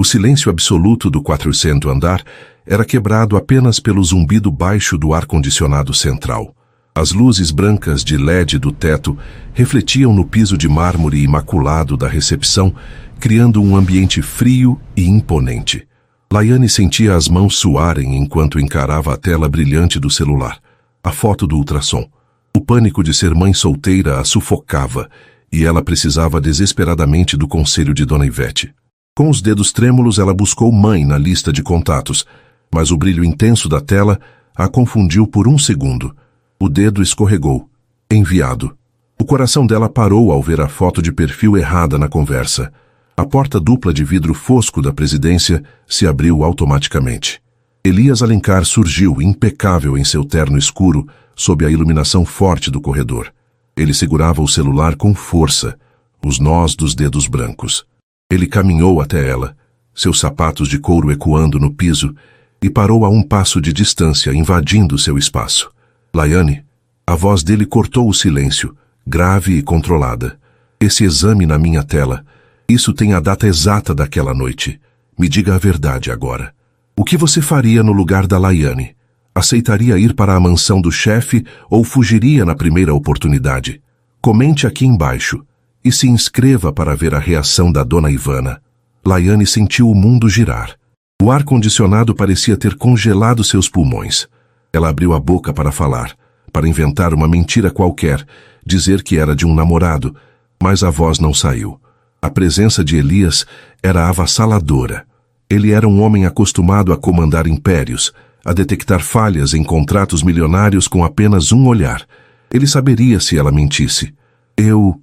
O silêncio absoluto do 400º andar era quebrado apenas pelo zumbido baixo do ar-condicionado central. As luzes brancas de LED do teto refletiam no piso de mármore imaculado da recepção, criando um ambiente frio e imponente. Laiane sentia as mãos suarem enquanto encarava a tela brilhante do celular, a foto do ultrassom. O pânico de ser mãe solteira a sufocava, e ela precisava desesperadamente do conselho de Dona Ivete. Com os dedos trêmulos, ela buscou mãe na lista de contatos, mas o brilho intenso da tela a confundiu por um segundo. O dedo escorregou. Enviado. O coração dela parou ao ver a foto de perfil errada na conversa. A porta dupla de vidro fosco da presidência se abriu automaticamente. Elias Alencar surgiu, impecável em seu terno escuro, sob a iluminação forte do corredor. Ele segurava o celular com força, os nós dos dedos brancos. Ele caminhou até ela, seus sapatos de couro ecoando no piso, e parou a um passo de distância, invadindo seu espaço. Laiane, a voz dele cortou o silêncio, grave e controlada. Esse exame na minha tela, isso tem a data exata daquela noite. Me diga a verdade agora. O que você faria no lugar da Laiane? Aceitaria ir para a mansão do chefe ou fugiria na primeira oportunidade? Comente aqui embaixo e se inscreva para ver a reação da dona Ivana. Laiane sentiu o mundo girar. O ar-condicionado parecia ter congelado seus pulmões. Ela abriu a boca para falar, para inventar uma mentira qualquer, dizer que era de um namorado, mas a voz não saiu. A presença de Elias era avassaladora. Ele era um homem acostumado a comandar impérios, a detectar falhas em contratos milionários com apenas um olhar. Ele saberia se ela mentisse. Eu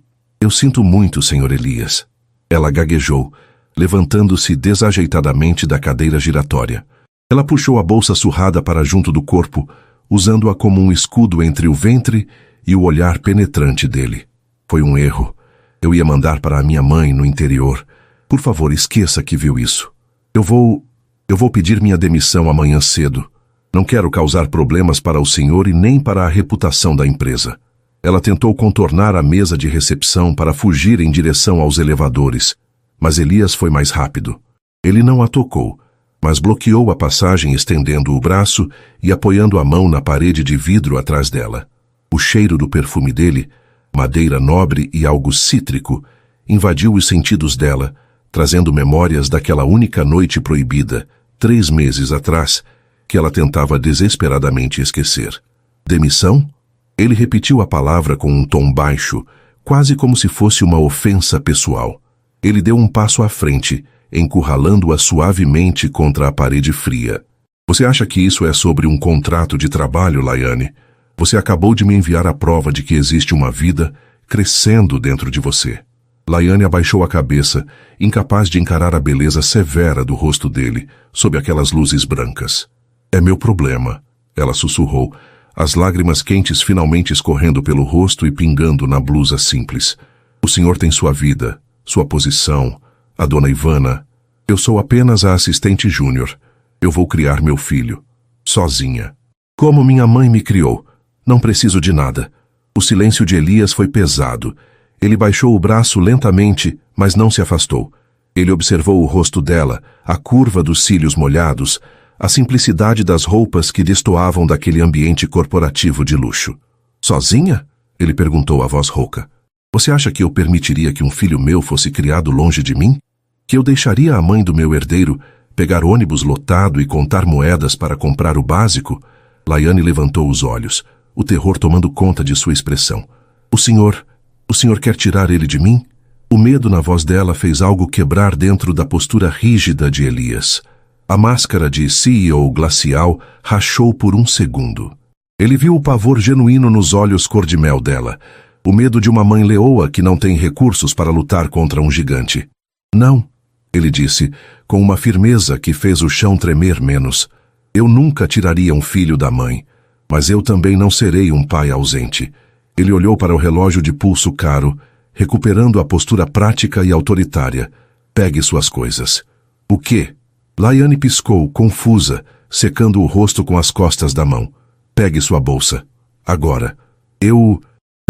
sinto muito, Sr. Elias. Ela gaguejou, levantando-se desajeitadamente da cadeira giratória. Ela puxou a bolsa surrada para junto do corpo, usando-a como um escudo entre o ventre e o olhar penetrante dele. Foi um erro. Eu ia mandar para a minha mãe no interior. Por favor, esqueça que viu isso. Eu vou pedir minha demissão amanhã cedo. Não quero causar problemas para o senhor e nem para a reputação da empresa. Ela tentou contornar a mesa de recepção para fugir em direção aos elevadores, mas Elias foi mais rápido. Ele não a tocou, mas bloqueou a passagem estendendo o braço e apoiando a mão na parede de vidro atrás dela. O cheiro do perfume dele, madeira nobre e algo cítrico, invadiu os sentidos dela, trazendo memórias daquela única noite proibida, 3 meses atrás, que ela tentava desesperadamente esquecer. Demissão? Ele repetiu a palavra com um tom baixo, quase como se fosse uma ofensa pessoal. Ele deu um passo à frente, encurralando-a suavemente contra a parede fria. Você acha que isso é sobre um contrato de trabalho, Laiane? Você acabou de me enviar a prova de que existe uma vida crescendo dentro de você. Laiane abaixou a cabeça, incapaz de encarar a beleza severa do rosto dele, sob aquelas luzes brancas. É meu problema, ela sussurrou, as lágrimas quentes finalmente escorrendo pelo rosto e pingando na blusa simples. O senhor tem sua vida, sua posição, a dona Ivana. Eu sou apenas a assistente júnior. Eu vou criar meu filho, sozinha. Como minha mãe me criou. Não preciso de nada. O silêncio de Elias foi pesado. Ele baixou o braço lentamente, mas não se afastou. Ele observou o rosto dela, a curva dos cílios molhados, a simplicidade das roupas que destoavam daquele ambiente corporativo de luxo. Sozinha? Ele perguntou a voz rouca. Você acha que eu permitiria que um filho meu fosse criado longe de mim? Que eu deixaria a mãe do meu herdeiro pegar ônibus lotado e contar moedas para comprar o básico? Laiane levantou os olhos, o terror tomando conta de sua expressão. O senhor quer tirar ele de mim? O medo na voz dela fez algo quebrar dentro da postura rígida de Elias. A máscara de CEO glacial rachou por um segundo. Ele viu o pavor genuíno nos olhos cor-de-mel dela, o medo de uma mãe leoa que não tem recursos para lutar contra um gigante. Não, ele disse, com uma firmeza que fez o chão tremer menos. Eu nunca tiraria um filho da mãe, mas eu também não serei um pai ausente. Ele olhou para o relógio de pulso caro, recuperando a postura prática e autoritária. Pegue suas coisas. O quê? Laiane piscou, confusa, secando o rosto com as costas da mão. Pegue sua bolsa. Agora. Eu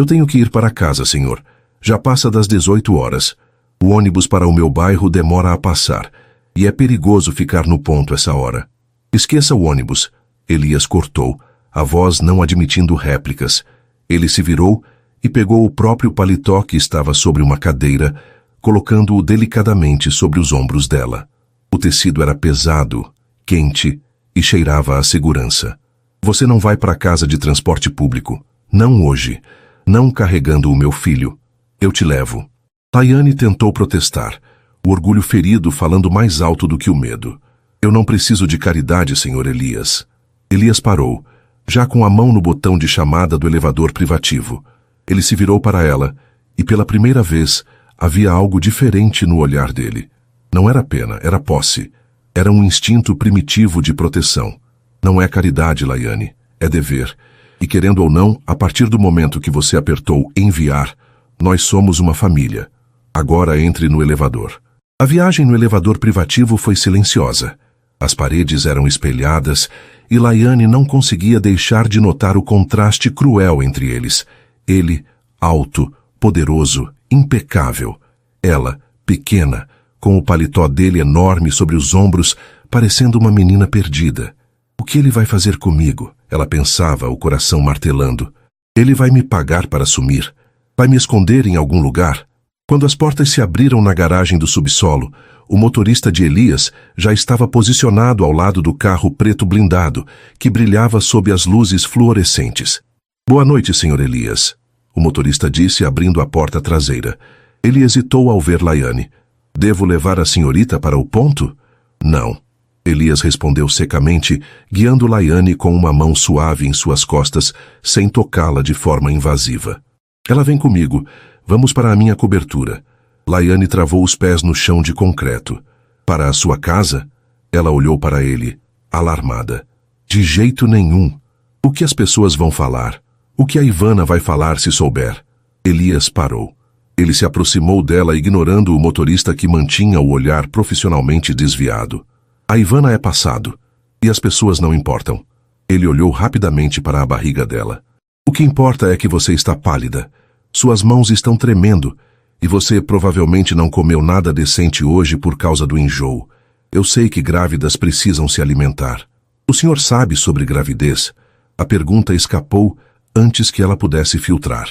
tenho que ir para casa, senhor. Já passa das 18 horas. O ônibus para o meu bairro demora a passar. E é perigoso ficar no ponto essa hora. Esqueça o ônibus. Elias cortou, a voz não admitindo réplicas. Ele se virou e pegou o próprio paletó que estava sobre uma cadeira, colocando-o delicadamente sobre os ombros dela. O tecido era pesado, quente e cheirava a segurança. Você não vai para casa de transporte público. Não hoje. Não carregando o meu filho. Eu te levo. Laiane tentou protestar, o orgulho ferido falando mais alto do que o medo. Eu não preciso de caridade, Sr. Elias. Elias parou, já com a mão no botão de chamada do elevador privativo. Ele se virou para ela, e pela primeira vez havia algo diferente no olhar dele. Não era pena, era posse. Era um instinto primitivo de proteção. Não é caridade, Laiane, é dever. E querendo ou não, a partir do momento que você apertou enviar, nós somos uma família. Agora entre no elevador. A viagem no elevador privativo foi silenciosa. As paredes eram espelhadas e Laiane não conseguia deixar de notar o contraste cruel entre eles. Ele, alto, poderoso, impecável. Ela, pequena, com o paletó dele enorme sobre os ombros, parecendo uma menina perdida. O que ele vai fazer comigo? Ela pensava, o coração martelando. Ele vai me pagar para sumir. Vai me esconder em algum lugar. Quando as portas se abriram na garagem do subsolo, o motorista de Elias já estava posicionado ao lado do carro preto blindado, que brilhava sob as luzes fluorescentes. Boa noite, Sr. Elias, o motorista disse, abrindo a porta traseira. Ele hesitou ao ver Laiane. Devo levar a senhorita para o ponto? Não. Elias respondeu secamente, guiando Laiane com uma mão suave em suas costas, sem tocá-la de forma invasiva. Ela vem comigo. Vamos para a minha cobertura. Laiane travou os pés no chão de concreto. Para a sua casa? Ela olhou para ele, alarmada. De jeito nenhum. O que as pessoas vão falar? O que a Ivana vai falar se souber? Elias parou. Ele se aproximou dela, ignorando o motorista que mantinha o olhar profissionalmente desviado. A Ivana é passado, e as pessoas não importam. Ele olhou rapidamente para a barriga dela. O que importa é que você está pálida. Suas mãos estão tremendo, e você provavelmente não comeu nada decente hoje por causa do enjoo. Eu sei que grávidas precisam se alimentar. O senhor sabe sobre gravidez? A pergunta escapou antes que ela pudesse filtrar.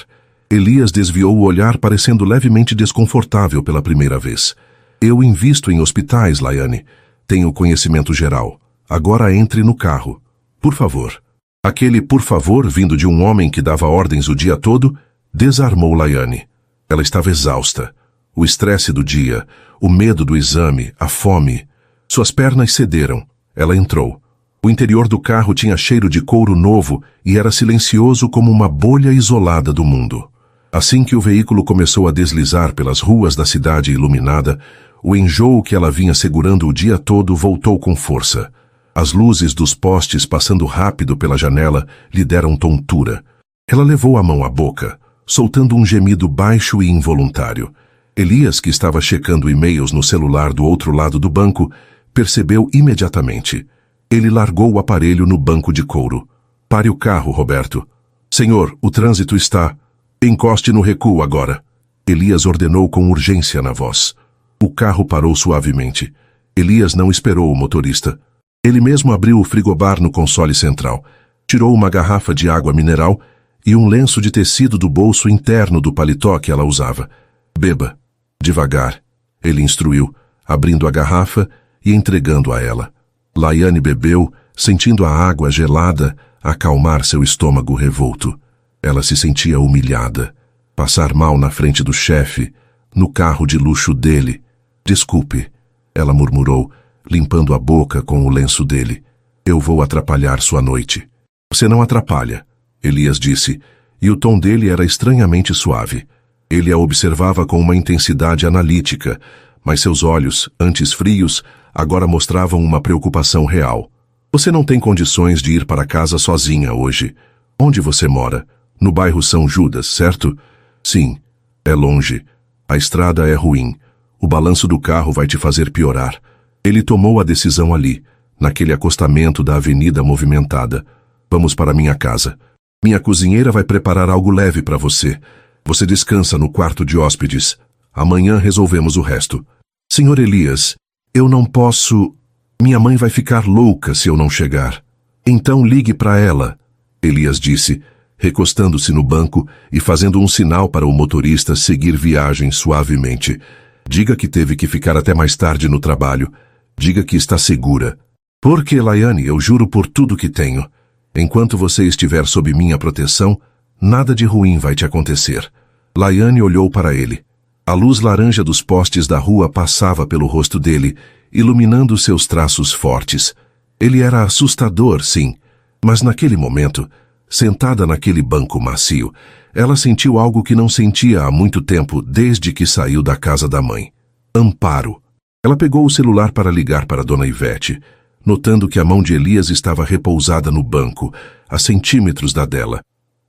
Elias desviou o olhar, parecendo levemente desconfortável pela primeira vez. Eu invisto em hospitais, Laiane. Tenho conhecimento geral. Agora entre no carro. Por favor. Aquele por favor, vindo de um homem que dava ordens o dia todo, desarmou Laiane. Ela estava exausta. O estresse do dia, o medo do exame, a fome. Suas pernas cederam. Ela entrou. O interior do carro tinha cheiro de couro novo e era silencioso como uma bolha isolada do mundo. Assim que o veículo começou a deslizar pelas ruas da cidade iluminada, o enjoo que ela vinha segurando o dia todo voltou com força. As luzes dos postes passando rápido pela janela lhe deram tontura. Ela levou a mão à boca, soltando um gemido baixo e involuntário. Elias, que estava checando e-mails no celular do outro lado do banco, percebeu imediatamente. Ele largou o aparelho no banco de couro. Pare o carro, Roberto. Senhor, o trânsito está... Encoste no recuo agora. Elias ordenou com urgência na voz. O carro parou suavemente. Elias não esperou o motorista. Ele mesmo abriu o frigobar no console central, tirou uma garrafa de água mineral e um lenço de tecido do bolso interno do paletó que ela usava. Beba. Devagar. Ele instruiu, abrindo a garrafa e entregando a ela. Laiane bebeu, sentindo a água gelada acalmar seu estômago revolto. Ela se sentia humilhada. Passar mal na frente do chefe, no carro de luxo dele. Desculpe, ela murmurou, limpando a boca com o lenço dele. Eu vou atrapalhar sua noite. Você não atrapalha, Elias disse, e o tom dele era estranhamente suave. Ele a observava com uma intensidade analítica, mas seus olhos, antes frios, agora mostravam uma preocupação real. Você não tem condições de ir para casa sozinha hoje. Onde você mora? No bairro São Judas, certo? Sim, é longe. A estrada é ruim. O balanço do carro vai te fazer piorar. Ele tomou a decisão ali, naquele acostamento da avenida movimentada. Vamos para minha casa. Minha cozinheira vai preparar algo leve para você. Você descansa no quarto de hóspedes. Amanhã resolvemos o resto. Senhor Elias, Eu não posso... Minha mãe vai ficar louca se eu não chegar. Então ligue para ela, Elias disse, recostando-se no banco e fazendo um sinal para o motorista seguir viagem suavemente. Diga que teve que ficar até mais tarde no trabalho. Diga que está segura. Porque, Laiane, eu juro por tudo que tenho. Enquanto você estiver sob minha proteção, nada de ruim vai te acontecer. Laiane olhou para ele. A luz laranja dos postes da rua passava pelo rosto dele, iluminando seus traços fortes. Ele era assustador, sim, mas naquele momento, sentada naquele banco macio, ela sentiu algo que não sentia há muito tempo desde que saiu da casa da mãe. Amparo. Ela pegou o celular para ligar para Dona Ivete, notando que a mão de Elias estava repousada no banco, a centímetros da dela.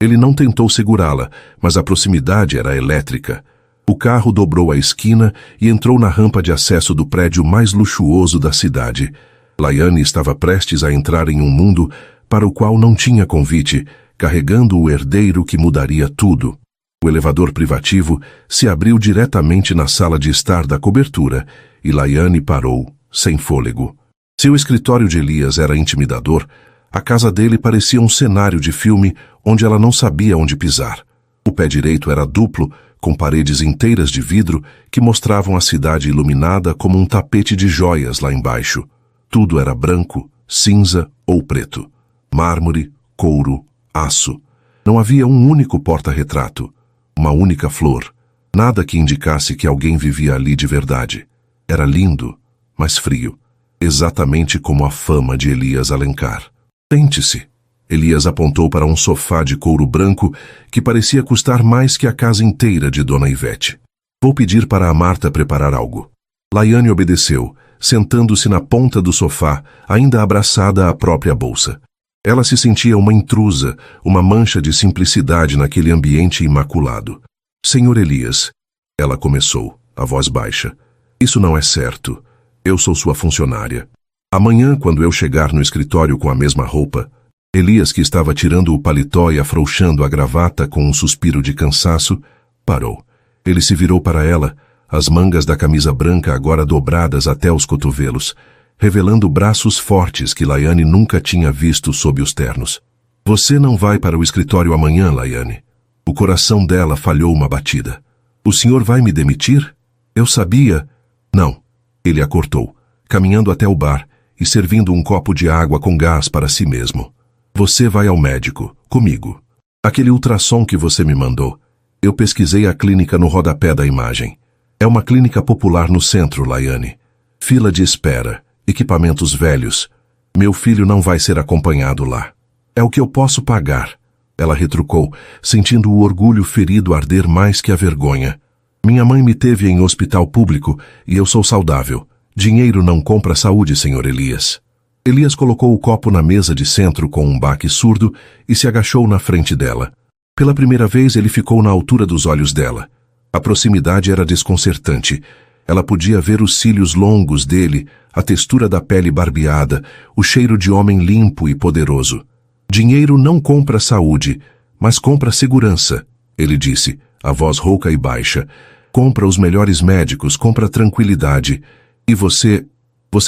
Ele não tentou segurá-la, mas a proximidade era elétrica. O carro dobrou a esquina e entrou na rampa de acesso do prédio mais luxuoso da cidade. Laiane estava prestes a entrar em um mundo para o qual não tinha convite, carregando o herdeiro que mudaria tudo. O elevador privativo se abriu diretamente na sala de estar da cobertura e Laiane parou, sem fôlego. Seu escritório de Elias era intimidador, a casa dele parecia um cenário de filme onde ela não sabia onde pisar. O pé direito era duplo, com paredes inteiras de vidro que mostravam a cidade iluminada como um tapete de joias lá embaixo. Tudo era branco, cinza ou preto. Mármore, couro, aço. Não havia um único porta-retrato, uma única flor. Nada que indicasse que alguém vivia ali de verdade. Era lindo, mas frio. Exatamente como a fama de Elias Alencar. Sente-se. Elias apontou para um sofá de couro branco que parecia custar mais que a casa inteira de Dona Ivete. Vou pedir para a Marta preparar algo. Laiane obedeceu, sentando-se na ponta do sofá, ainda abraçada à própria bolsa. Ela se sentia uma intrusa, uma mancha de simplicidade naquele ambiente imaculado. Senhor Elias, ela começou, a voz baixa. Isso não é certo. Eu sou sua funcionária. Amanhã, quando eu chegar no escritório com a mesma roupa... Elias, que estava tirando o paletó e afrouxando a gravata com um suspiro de cansaço, parou. Ele se virou para ela, as mangas da camisa branca agora dobradas até os cotovelos, revelando braços fortes que Laiane nunca tinha visto sob os ternos. Você não vai para o escritório amanhã, Laiane. O coração dela falhou uma batida. O senhor vai me demitir? Eu sabia... Não. Ele a cortou, caminhando até o bar e servindo um copo de água com gás para si mesmo. Você vai ao médico, comigo. Aquele ultrassom que você me mandou. Eu pesquisei a clínica no rodapé da imagem. É uma clínica popular no centro, Laiane. Fila de espera, equipamentos velhos. Meu filho não vai ser acompanhado lá. É o que eu posso pagar. Ela retrucou, sentindo o orgulho ferido arder mais que a vergonha. Minha mãe me teve em hospital público e eu sou saudável. Dinheiro não compra saúde, senhor Elias. Elias colocou o copo na mesa de centro com um baque surdo e se agachou na frente dela. Pela primeira vez ele ficou na altura dos olhos dela. A proximidade era desconcertante. Ela podia ver os cílios longos dele, a textura da pele barbeada, o cheiro de homem limpo e poderoso. Dinheiro não compra saúde, mas compra segurança, ele disse, a voz rouca e baixa. Compra os melhores médicos, compra tranquilidade. E você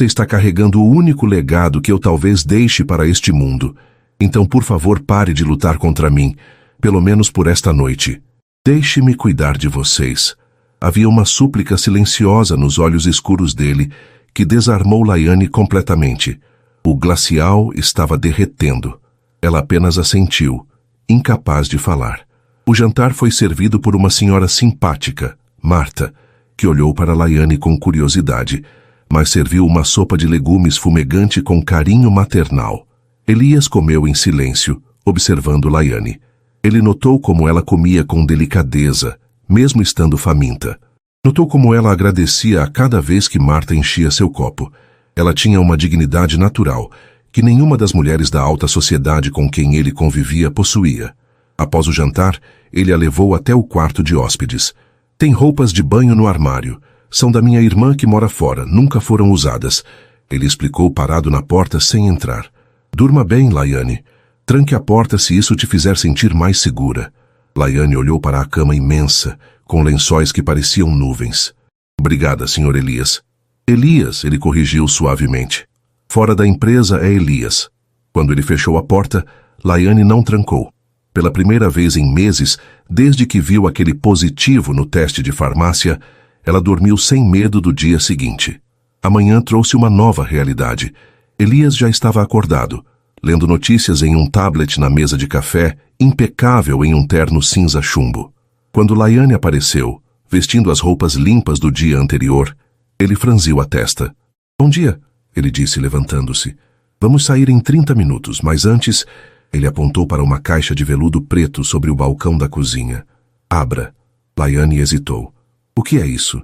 está carregando o único legado que eu talvez deixe para este mundo. Então, por favor, pare de lutar contra mim, pelo menos por esta noite. Deixe-me cuidar de vocês. Havia uma súplica silenciosa nos olhos escuros dele, que desarmou Laiane completamente. O glacial estava derretendo. Ela apenas assentiu, incapaz de falar. O jantar foi servido por uma senhora simpática, Marta, que olhou para Laiane com curiosidade, mas serviu uma sopa de legumes fumegante com carinho maternal. Elias comeu em silêncio, observando Laiane. Ele notou como ela comia com delicadeza, mesmo estando faminta. Notou como ela agradecia a cada vez que Marta enchia seu copo. Ela tinha uma dignidade natural, que nenhuma das mulheres da alta sociedade com quem ele convivia possuía. Após o jantar, ele a levou até o quarto de hóspedes. Tem roupas de banho no armário. São da minha irmã que mora fora, nunca foram usadas. Ele explicou parado na porta sem entrar. Durma bem, Laiane. Tranque a porta se isso te fizer sentir mais segura. Laiane olhou para a cama imensa, com lençóis que pareciam nuvens. Obrigada, Sr. Elias. Elias, ele corrigiu suavemente. Fora da empresa é Elias. Quando ele fechou a porta, Laiane não trancou. Pela primeira vez em meses, desde que viu aquele positivo no teste de farmácia, ela dormiu sem medo do dia seguinte. Amanhã trouxe uma nova realidade. Elias já estava acordado, lendo notícias em um tablet na mesa de café, impecável em um terno cinza chumbo. Quando Laiane apareceu, vestindo as roupas limpas do dia anterior, ele franziu a testa. Bom dia, ele disse levantando-se. Vamos sair em 30 minutos, mas antes, ele apontou para uma caixa de veludo preto sobre o balcão da cozinha. Abra. Laiane hesitou. O que é isso?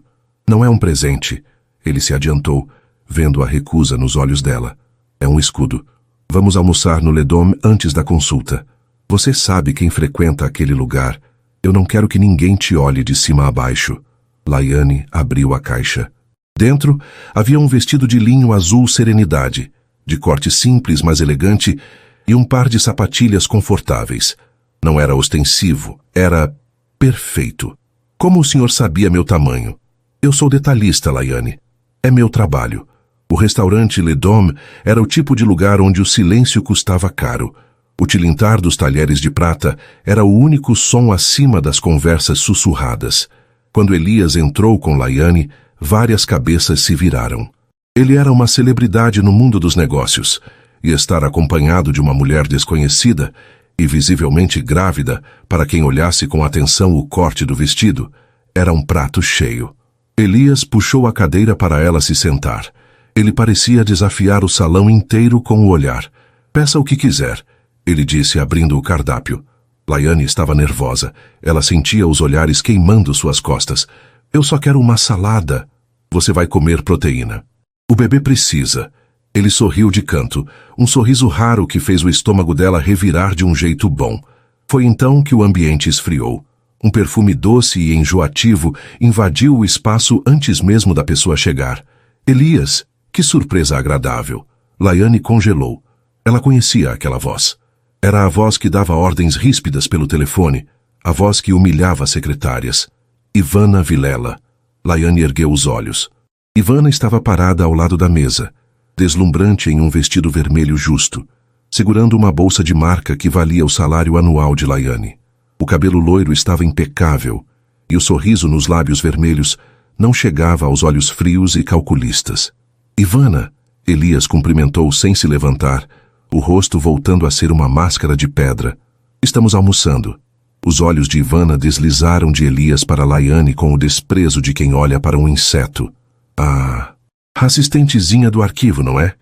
Não é um presente. Ele se adiantou, vendo a recusa nos olhos dela. É um escudo. Vamos almoçar no Le Dôme antes da consulta. Você sabe quem frequenta aquele lugar. Eu não quero que ninguém te olhe de cima a baixo. Laiane abriu a caixa. Dentro havia um vestido de linho azul serenidade, de corte simples, mas elegante, e um par de sapatilhas confortáveis. Não era ostensivo, era perfeito. Como o senhor sabia meu tamanho? Eu sou detalhista, Laiane. É meu trabalho. O restaurante Le Dôme era o tipo de lugar onde o silêncio custava caro. O tilintar dos talheres de prata era o único som acima das conversas sussurradas. Quando Elias entrou com Laiane, várias cabeças se viraram. Ele era uma celebridade no mundo dos negócios, e estar acompanhado de uma mulher desconhecida e visivelmente grávida, para quem olhasse com atenção o corte do vestido, era um prato cheio. Elias puxou a cadeira para ela se sentar. Ele parecia desafiar o salão inteiro com o olhar. Peça o que quiser, ele disse abrindo o cardápio. Laiane estava nervosa. Ela sentia os olhares queimando suas costas. Eu só quero uma salada. Você vai comer proteína. O bebê precisa. Ele sorriu de canto, um sorriso raro que fez o estômago dela revirar de um jeito bom. Foi então que o ambiente esfriou. Um perfume doce e enjoativo invadiu o espaço antes mesmo da pessoa chegar. Elias, que surpresa agradável. Laiane congelou. Ela conhecia aquela voz. Era a voz que dava ordens ríspidas pelo telefone, a voz que humilhava as secretárias. Ivana Vilela. Laiane ergueu os olhos. Ivana estava parada ao lado da mesa, deslumbrante em um vestido vermelho justo, segurando uma bolsa de marca que valia o salário anual de Laiane. O cabelo loiro estava impecável, e o sorriso nos lábios vermelhos não chegava aos olhos frios e calculistas. Ivana, Elias cumprimentou sem se levantar, o rosto voltando a ser uma máscara de pedra. Estamos almoçando. Os olhos de Ivana deslizaram de Elias para Laiane com o desprezo de quem olha para um inseto. Ah, a assistentezinha do arquivo, não é?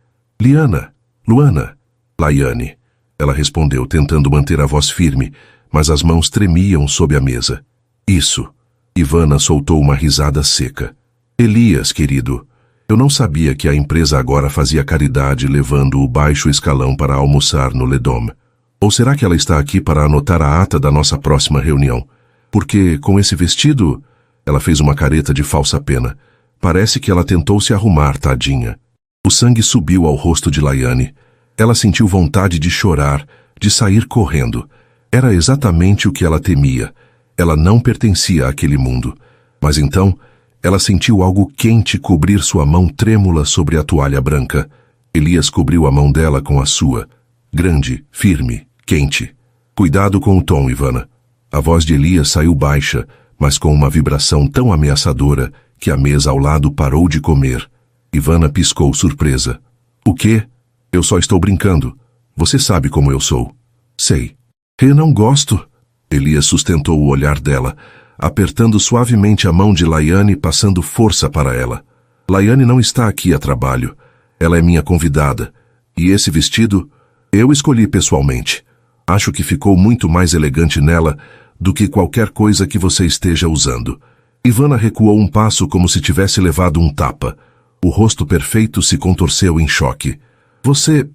Luana. Laiane. Ela respondeu, tentando manter a voz firme, mas as mãos tremiam sob a mesa. Isso. Ivana soltou uma risada seca. Elias, querido, eu não sabia que a empresa agora fazia caridade levando o baixo escalão para almoçar no Le Dôme. Ou será que ela está aqui para anotar a ata da nossa próxima reunião? Porque, com esse vestido... Ela fez uma careta de falsa pena. Parece que ela tentou se arrumar, tadinha. O sangue subiu ao rosto de Laiane. Ela sentiu vontade de chorar, de sair correndo. Era exatamente o que ela temia. Ela não pertencia àquele mundo. Mas então, ela sentiu algo quente cobrir sua mão trêmula sobre a toalha branca. Elias cobriu a mão dela com a sua. Grande, firme, quente. Cuidado com o tom, Ivana. A voz de Elias saiu baixa, mas com uma vibração tão ameaçadora que a mesa ao lado parou de comer. Ivana piscou surpresa. O quê? Eu só estou brincando. Você sabe como eu sou. Sei. Eu não gosto. Elias sustentou o olhar dela, apertando suavemente a mão de Laiane, passando força para ela. Laiane não está aqui a trabalho. Ela é minha convidada. E esse vestido... eu escolhi pessoalmente. Acho que ficou muito mais elegante nela do que qualquer coisa que você esteja usando. Ivana recuou um passo como se tivesse levado um tapa. O rosto perfeito se contorceu em choque. Você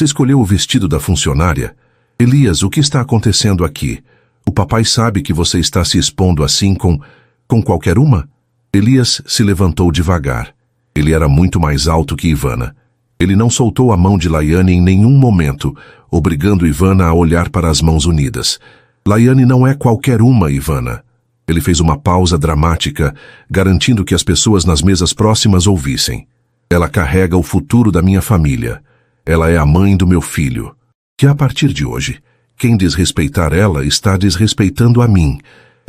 escolheu o vestido da funcionária? Elias, o que está acontecendo aqui? O papai sabe que você está se expondo assim com qualquer uma? Elias se levantou devagar. Ele era muito mais alto que Ivana. Ele não soltou a mão de Laiane em nenhum momento, obrigando Ivana a olhar para as mãos unidas. Laiane não é qualquer uma, Ivana. Ele fez uma pausa dramática, garantindo que as pessoas nas mesas próximas ouvissem. Ela carrega o futuro da minha família. Ela é a mãe do meu filho. Que a partir de hoje, quem desrespeitar ela está desrespeitando a mim.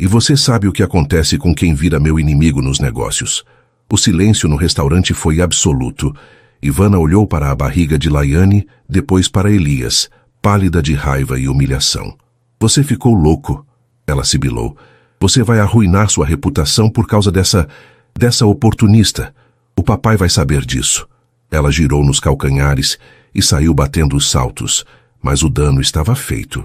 E você sabe o que acontece com quem vira meu inimigo nos negócios. O silêncio no restaurante foi absoluto. Ivana olhou para a barriga de Laiane, depois para Elias, pálida de raiva e humilhação. Você ficou louco, ela sibilou. Você vai arruinar sua reputação por causa dessa oportunista. O papai vai saber disso. Ela girou nos calcanhares e saiu batendo os saltos, mas o dano estava feito.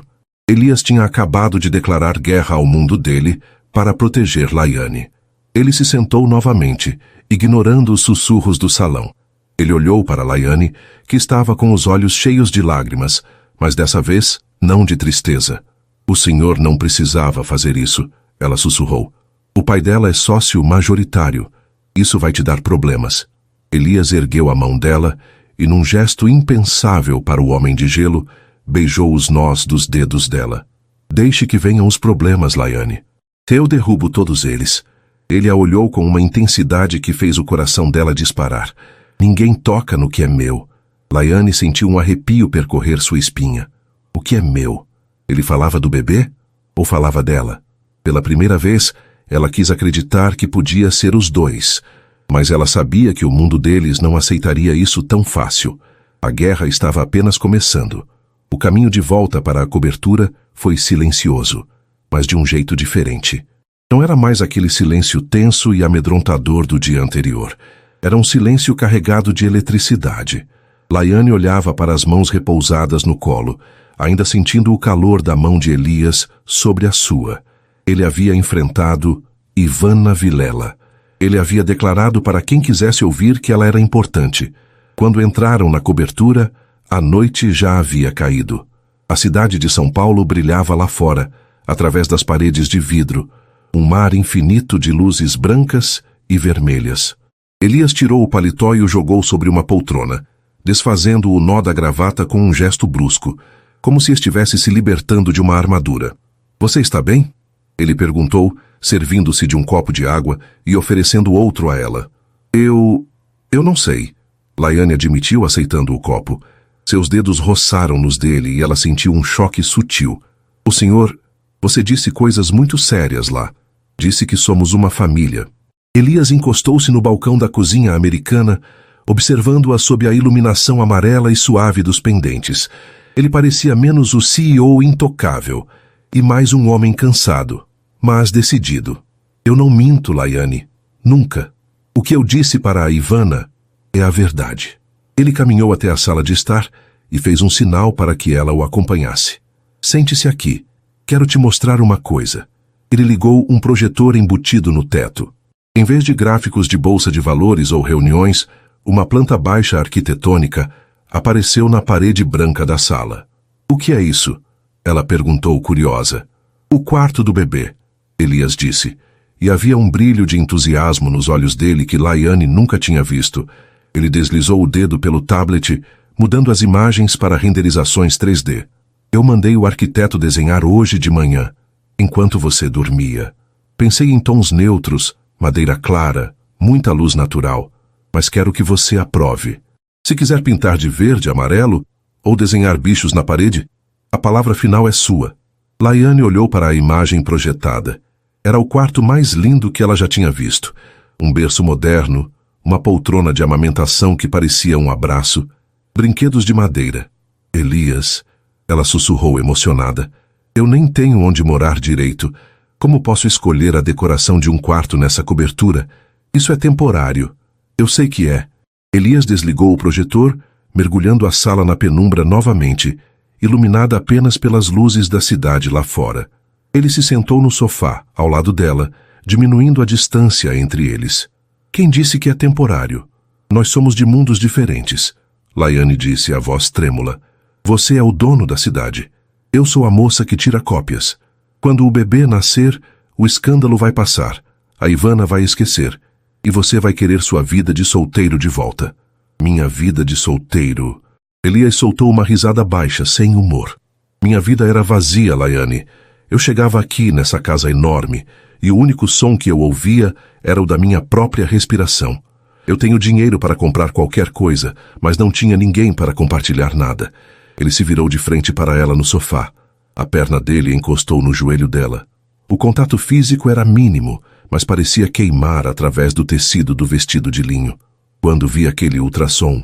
Elias tinha acabado de declarar guerra ao mundo dele para proteger Laiane. Ele se sentou novamente, ignorando os sussurros do salão. Ele olhou para Laiane, que estava com os olhos cheios de lágrimas, mas dessa vez não de tristeza. O senhor não precisava fazer isso, ela sussurrou. O pai dela é sócio majoritário. Isso vai te dar problemas. Elias ergueu a mão dela e, num gesto impensável para o homem de gelo, beijou os nós dos dedos dela. Deixe que venham os problemas, Laiane. Eu derrubo todos eles. Ele a olhou com uma intensidade que fez o coração dela disparar. Ninguém toca no que é meu. Laiane sentiu um arrepio percorrer sua espinha. O que é meu? Ele falava do bebê? Ou falava dela? Pela primeira vez, ela quis acreditar que podia ser os dois. Mas ela sabia que o mundo deles não aceitaria isso tão fácil. A guerra estava apenas começando. O caminho de volta para a cobertura foi silencioso, mas de um jeito diferente. Não era mais aquele silêncio tenso e amedrontador do dia anterior. Era um silêncio carregado de eletricidade. Laiane olhava para as mãos repousadas no colo, ainda sentindo o calor da mão de Elias sobre a sua. Ele havia enfrentado Ivana Vilela. Ele havia declarado para quem quisesse ouvir que ela era importante. Quando entraram na cobertura, a noite já havia caído. A cidade de São Paulo brilhava lá fora, através das paredes de vidro, um mar infinito de luzes brancas e vermelhas. Elias tirou o paletó e o jogou sobre uma poltrona, desfazendo o nó da gravata com um gesto brusco, como se estivesse se libertando de uma armadura. Você está bem? Ele perguntou, servindo-se de um copo de água e oferecendo outro a ela. Eu não sei. Laiane admitiu, aceitando o copo. Seus dedos roçaram nos dele e ela sentiu um choque sutil. O senhor, você disse coisas muito sérias lá. Disse que somos uma família. Elias encostou-se no balcão da cozinha americana, observando-a sob a iluminação amarela e suave dos pendentes. Ele parecia menos o CEO intocável e mais um homem cansado, mas decidido. Eu não minto, Laiane. Nunca. O que eu disse para a Ivana é a verdade. Ele caminhou até a sala de estar e fez um sinal para que ela o acompanhasse. Sente-se aqui. Quero te mostrar uma coisa. Ele ligou um projetor embutido no teto. Em vez de gráficos de bolsa de valores ou reuniões, uma planta baixa arquitetônica apareceu na parede branca da sala. O que é isso? Ela perguntou curiosa. O quarto do bebê, Elias disse, e havia um brilho de entusiasmo nos olhos dele que Laiane nunca tinha visto. Ele deslizou o dedo pelo tablet, mudando as imagens para renderizações 3D. Eu mandei o arquiteto desenhar hoje de manhã, enquanto você dormia. Pensei em tons neutros, madeira clara, muita luz natural, mas quero que você aprove. Se quiser pintar de verde, amarelo, ou desenhar bichos na parede, a palavra final é sua. Laiane olhou para a imagem projetada. Era o quarto mais lindo que ela já tinha visto. Um berço moderno, uma poltrona de amamentação que parecia um abraço, brinquedos de madeira. Elias, ela sussurrou emocionada, eu nem tenho onde morar direito. Como posso escolher a decoração de um quarto nessa cobertura? Isso é temporário. Eu sei que é. Elias desligou o projetor, mergulhando a sala na penumbra novamente, iluminada apenas pelas luzes da cidade lá fora. Ele se sentou no sofá, ao lado dela, diminuindo a distância entre eles. Quem disse que é temporário? Nós somos de mundos diferentes, Laiane disse, a voz trêmula. Você é o dono da cidade. Eu sou a moça que tira cópias. Quando o bebê nascer, o escândalo vai passar. A Ivana vai esquecer. E você vai querer sua vida de solteiro de volta. Minha vida de solteiro. Elias soltou uma risada baixa, sem humor. Minha vida era vazia, Laiane. Eu chegava aqui, nessa casa enorme, e o único som que eu ouvia era o da minha própria respiração. Eu tenho dinheiro para comprar qualquer coisa, mas não tinha ninguém para compartilhar nada. Ele se virou de frente para ela no sofá. A perna dele encostou no joelho dela. O contato físico era mínimo, mas parecia queimar através do tecido do vestido de linho. Quando vi aquele ultrassom,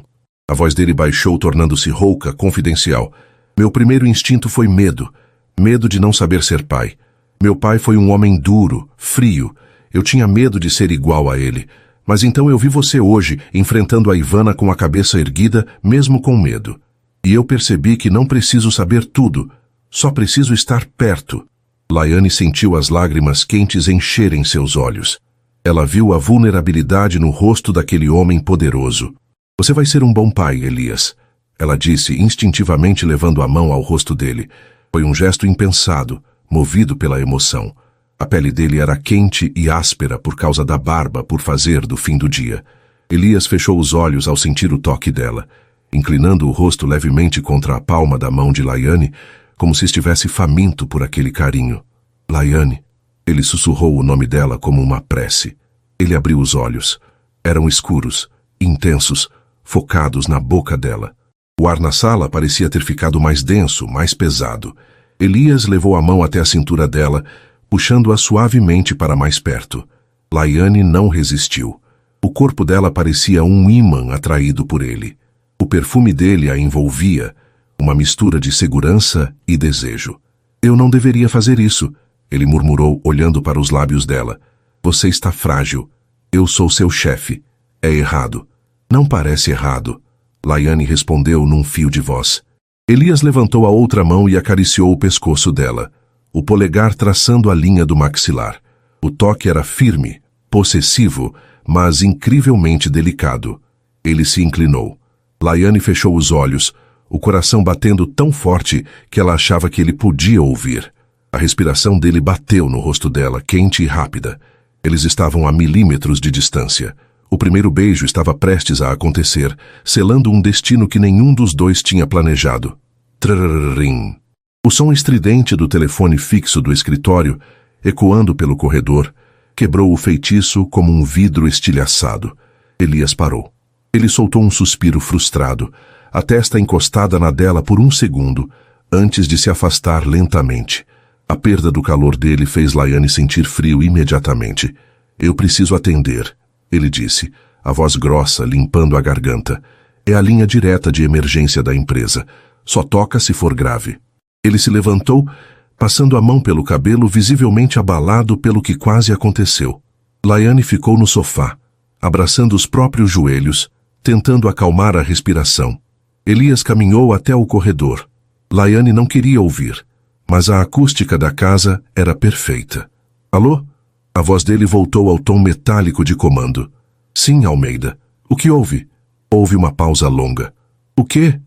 a voz dele baixou, tornando-se rouca, confidencial. Meu primeiro instinto foi medo. Medo de não saber ser pai. Meu pai foi um homem duro, frio. Eu tinha medo de ser igual a ele. Mas então eu vi você hoje, enfrentando a Ivana com a cabeça erguida, mesmo com medo. E eu percebi que não preciso saber tudo. Só preciso estar perto. Laiane sentiu as lágrimas quentes encherem seus olhos. Ela viu a vulnerabilidade no rosto daquele homem poderoso. Você vai ser um bom pai, Elias. Ela disse, instintivamente levando a mão ao rosto dele. Foi um gesto impensado, movido pela emoção. A pele dele era quente e áspera por causa da barba por fazer do fim do dia. Elias fechou os olhos ao sentir o toque dela, inclinando o rosto levemente contra a palma da mão de Laiane, como se estivesse faminto por aquele carinho. Laiane. Ele sussurrou o nome dela como uma prece. Ele abriu os olhos. Eram escuros, intensos, focados na boca dela. O ar na sala parecia ter ficado mais denso, mais pesado. Elias levou a mão até a cintura dela, puxando-a suavemente para mais perto. Laiane não resistiu. O corpo dela parecia um ímã atraído por ele. O perfume dele a envolvia, uma mistura de segurança e desejo. Eu não deveria fazer isso, ele murmurou, olhando para os lábios dela. Você está frágil. Eu sou seu chefe. É errado. Não parece errado. Laiane respondeu num fio de voz. Elias levantou a outra mão e acariciou o pescoço dela, o polegar traçando a linha do maxilar. O toque era firme, possessivo, mas incrivelmente delicado. Ele se inclinou. Laiane fechou os olhos, o coração batendo tão forte que ela achava que ele podia ouvir. A respiração dele bateu no rosto dela, quente e rápida. Eles estavam a milímetros de distância. O primeiro beijo estava prestes a acontecer, selando um destino que nenhum dos dois tinha planejado. Trrrrim. O som estridente do telefone fixo do escritório, ecoando pelo corredor, quebrou o feitiço como um vidro estilhaçado. Elias parou. Ele soltou um suspiro frustrado, a testa encostada na dela por um segundo, antes de se afastar lentamente. A perda do calor dele fez Laiane sentir frio imediatamente. Eu preciso atender, ele disse, a voz grossa limpando a garganta. É a linha direta de emergência da empresa. Só toca se for grave. Ele se levantou, passando a mão pelo cabelo, visivelmente abalado pelo que quase aconteceu. Laiane ficou no sofá, abraçando os próprios joelhos, tentando acalmar a respiração. Elias caminhou até o corredor. Laiane não queria ouvir, mas a acústica da casa era perfeita. Alô? A voz dele voltou ao tom metálico de comando. Sim, Almeida. O que houve? Houve uma pausa longa. O quê?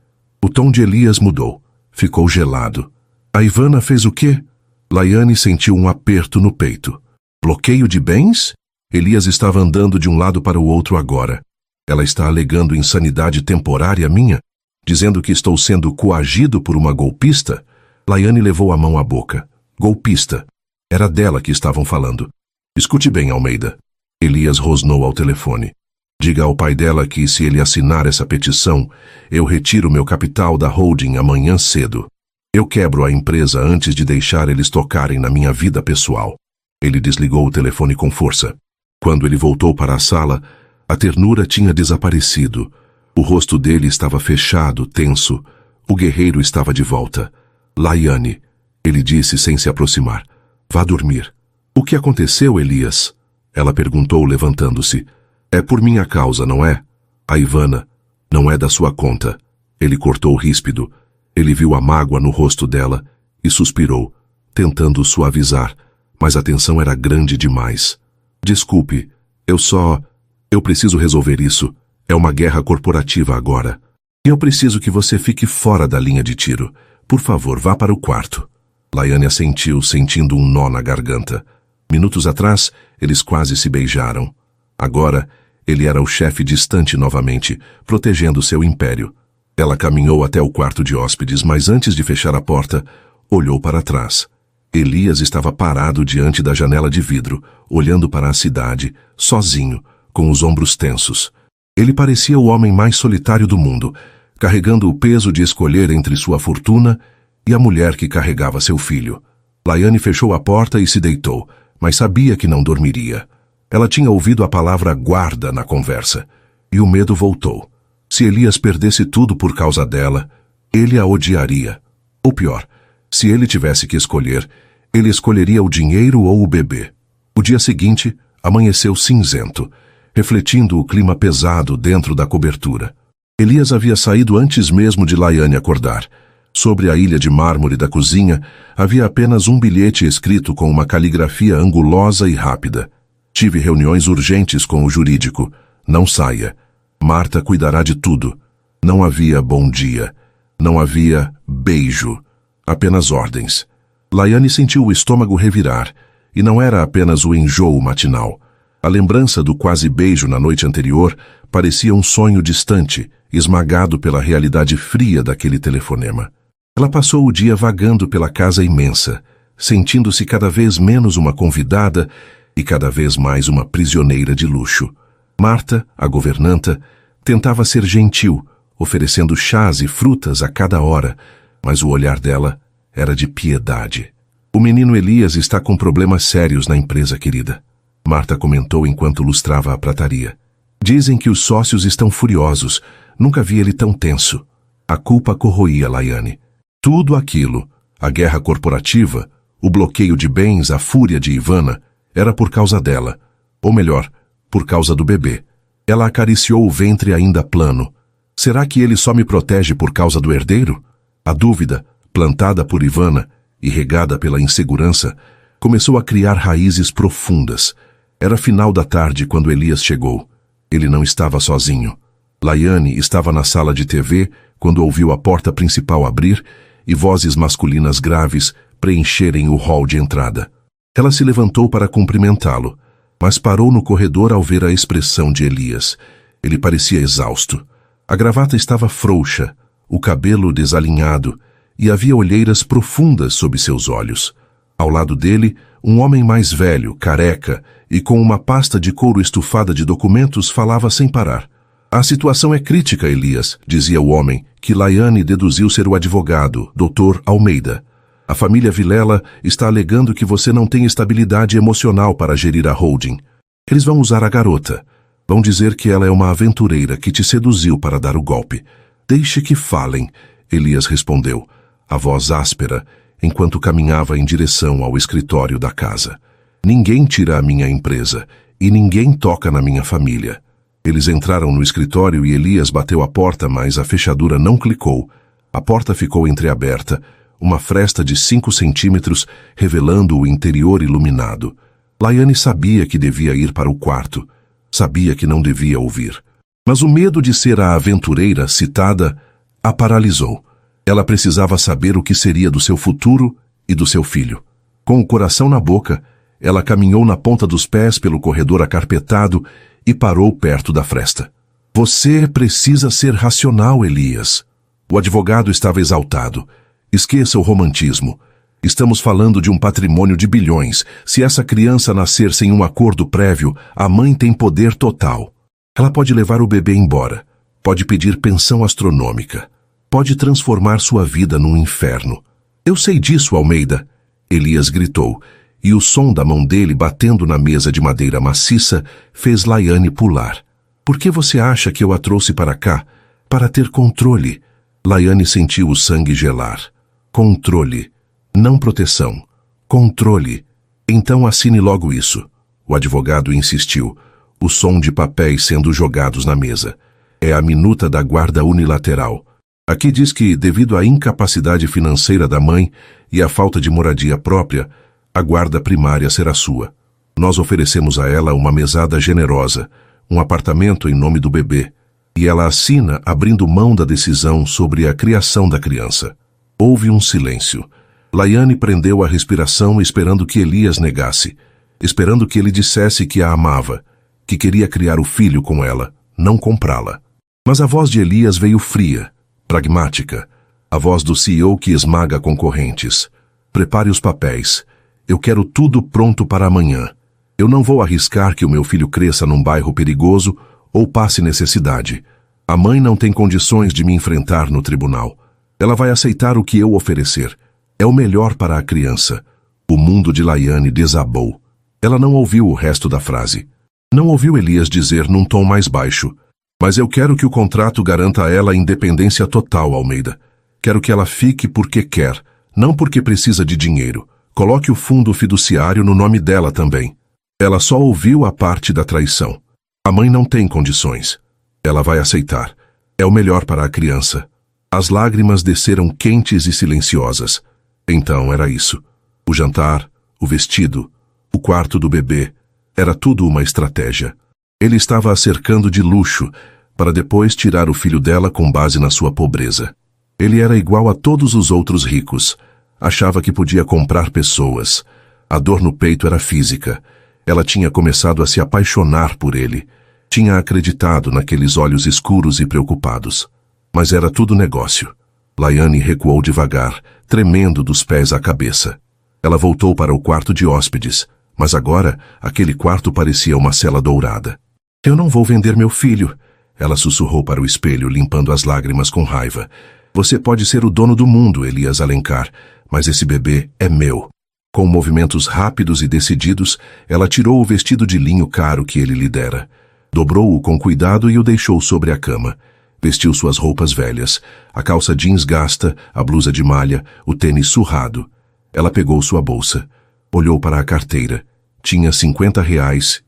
O tom de Elias mudou. Ficou gelado. A Ivana fez o quê? Laiane sentiu um aperto no peito. Bloqueio de bens? Elias estava andando de um lado para o outro agora. Ela está alegando insanidade temporária minha? Dizendo que estou sendo coagido por uma golpista? Laiane levou a mão à boca. Golpista. Era dela que estavam falando. Escute bem, Almeida. Elias rosnou ao telefone. Diga ao pai dela que, se ele assinar essa petição, eu retiro meu capital da holding amanhã cedo. Eu quebro a empresa antes de deixar eles tocarem na minha vida pessoal. Ele desligou o telefone com força. Quando ele voltou para a sala, a ternura tinha desaparecido. O rosto dele estava fechado, tenso. O guerreiro estava de volta. Laiane, ele disse sem se aproximar. Vá dormir. O que aconteceu, Elias? Ela perguntou, levantando-se. É por minha causa, não é? A Ivana. Não é da sua conta. Ele cortou ríspido. Ele viu a mágoa no rosto dela e suspirou, tentando suavizar, mas a tensão era grande demais. Desculpe, eu preciso resolver isso. É uma guerra corporativa agora. E eu preciso que você fique fora da linha de tiro. Por favor, vá para o quarto. Laiane assentiu, sentindo um nó na garganta. Minutos atrás, eles quase se beijaram. Agora, ele era o chefe distante novamente, protegendo seu império. Ela caminhou até o quarto de hóspedes, mas antes de fechar a porta, olhou para trás. Elias estava parado diante da janela de vidro, olhando para a cidade, sozinho, com os ombros tensos. Ele parecia o homem mais solitário do mundo, carregando o peso de escolher entre sua fortuna e a mulher que carregava seu filho. Laiane fechou a porta e se deitou, mas sabia que não dormiria. Ela tinha ouvido a palavra guarda na conversa, e o medo voltou. Se Elias perdesse tudo por causa dela, ele a odiaria. Ou pior, se ele tivesse que escolher, ele escolheria o dinheiro ou o bebê. O dia seguinte amanheceu cinzento, refletindo o clima pesado dentro da cobertura. Elias havia saído antes mesmo de Laiane acordar. Sobre a ilha de mármore da cozinha havia apenas um bilhete escrito com uma caligrafia angulosa e rápida. Tive reuniões urgentes com o jurídico. Não saia. Marta cuidará de tudo. Não havia bom dia. Não havia beijo. Apenas ordens. Laiane sentiu o estômago revirar, e não era apenas o enjoo matinal. A lembrança do quase beijo na noite anterior parecia um sonho distante, esmagado pela realidade fria daquele telefonema. Ela passou o dia vagando pela casa imensa, sentindo-se cada vez menos uma convidada e cada vez mais uma prisioneira de luxo. Marta, a governanta, tentava ser gentil, oferecendo chás e frutas a cada hora, mas o olhar dela era de piedade. O menino Elias está com problemas sérios na empresa, querida. Marta comentou enquanto lustrava a prataria. Dizem que os sócios estão furiosos. Nunca vi ele tão tenso. A culpa corroía Laiane. Tudo aquilo, a guerra corporativa, o bloqueio de bens, a fúria de Ivana, era por causa dela. Ou melhor, por causa do bebê. Ela acariciou o ventre ainda plano. Será que ele só me protege por causa do herdeiro? A dúvida, plantada por Ivana e regada pela insegurança, começou a criar raízes profundas. Era final da tarde quando Elias chegou. Ele não estava sozinho. Laiane estava na sala de TV quando ouviu a porta principal abrir e vozes masculinas graves preencherem o hall de entrada. Ela se levantou para cumprimentá-lo, mas parou no corredor ao ver a expressão de Elias. Ele parecia exausto. A gravata estava frouxa, o cabelo desalinhado, e havia olheiras profundas sob seus olhos. Ao lado dele, um homem mais velho, careca, e com uma pasta de couro estufada de documentos falava sem parar. A situação é crítica, Elias, dizia o homem, que Laiane deduziu ser o advogado, Dr. Almeida. A família Vilela está alegando que você não tem estabilidade emocional para gerir a holding. Eles vão usar a garota. Vão dizer que ela é uma aventureira que te seduziu para dar o golpe. Deixe que falem, Elias respondeu, a voz áspera, enquanto caminhava em direção ao escritório da casa. Ninguém tira a minha empresa e ninguém toca na minha família. Eles entraram no escritório e Elias bateu a porta, mas a fechadura não clicou. A porta ficou entreaberta, uma fresta de 5 centímetros revelando o interior iluminado. Laiane sabia que devia ir para o quarto. Sabia que não devia ouvir. Mas o medo de ser a aventureira citada a paralisou. Ela precisava saber o que seria do seu futuro e do seu filho. Com o coração na boca, ela caminhou na ponta dos pés pelo corredor acarpetado e parou perto da fresta. Você precisa ser racional, Elias. O advogado estava exaltado. Esqueça o romantismo. Estamos falando de um patrimônio de bilhões. Se essa criança nascer sem um acordo prévio, a mãe tem poder total. Ela pode levar o bebê embora. Pode pedir pensão astronômica. Pode transformar sua vida num inferno. Eu sei disso, Almeida. Elias gritou, e o som da mão dele batendo na mesa de madeira maciça fez Laiane pular. Por que você acha que eu a trouxe para cá? Para ter controle. Laiane sentiu o sangue gelar. Controle. Não proteção. Controle. Então assine logo isso. O advogado insistiu, o som de papéis sendo jogados na mesa. É a minuta da guarda unilateral. Aqui diz que, devido à incapacidade financeira da mãe e à falta de moradia própria, a guarda primária será sua. Nós oferecemos a ela uma mesada generosa, um apartamento em nome do bebê, e ela assina abrindo mão da decisão sobre a criação da criança. Houve um silêncio. Laiane prendeu a respiração esperando que Elias negasse, esperando que ele dissesse que a amava, que queria criar o filho com ela, não comprá-la. Mas a voz de Elias veio fria, pragmática, a voz do CEO que esmaga concorrentes. Prepare os papéis. Eu quero tudo pronto para amanhã. Eu não vou arriscar que o meu filho cresça num bairro perigoso ou passe necessidade. A mãe não tem condições de me enfrentar no tribunal. Ela vai aceitar o que eu oferecer. É o melhor para a criança. O mundo de Laiane desabou. Ela não ouviu o resto da frase. Não ouviu Elias dizer num tom mais baixo: mas eu quero que o contrato garanta a ela independência total, Almeida. Quero que ela fique porque quer, não porque precisa de dinheiro. Coloque o fundo fiduciário no nome dela também. Ela só ouviu a parte da traição. A mãe não tem condições. Ela vai aceitar. É o melhor para a criança. As lágrimas desceram quentes e silenciosas. Então era isso. O jantar, o vestido, o quarto do bebê. Era tudo uma estratégia. Ele estava a cercando de luxo, para depois tirar o filho dela com base na sua pobreza. Ele era igual a todos os outros ricos. Achava que podia comprar pessoas. A dor no peito era física. Ela tinha começado a se apaixonar por ele. Tinha acreditado naqueles olhos escuros e preocupados. Mas era tudo negócio. Laiane recuou devagar, tremendo dos pés à cabeça. Ela voltou para o quarto de hóspedes, mas agora aquele quarto parecia uma cela dourada. Eu não vou vender meu filho, ela sussurrou para o espelho, limpando as lágrimas com raiva. Você pode ser o dono do mundo, Elias Alencar, mas esse bebê é meu. Com movimentos rápidos e decididos, ela tirou o vestido de linho caro que ele lhe dera. Dobrou-o com cuidado e o deixou sobre a cama. Vestiu suas roupas velhas, a calça jeans gasta, a blusa de malha, o tênis surrado. Ela pegou sua bolsa. Olhou para a carteira. Tinha R$ 50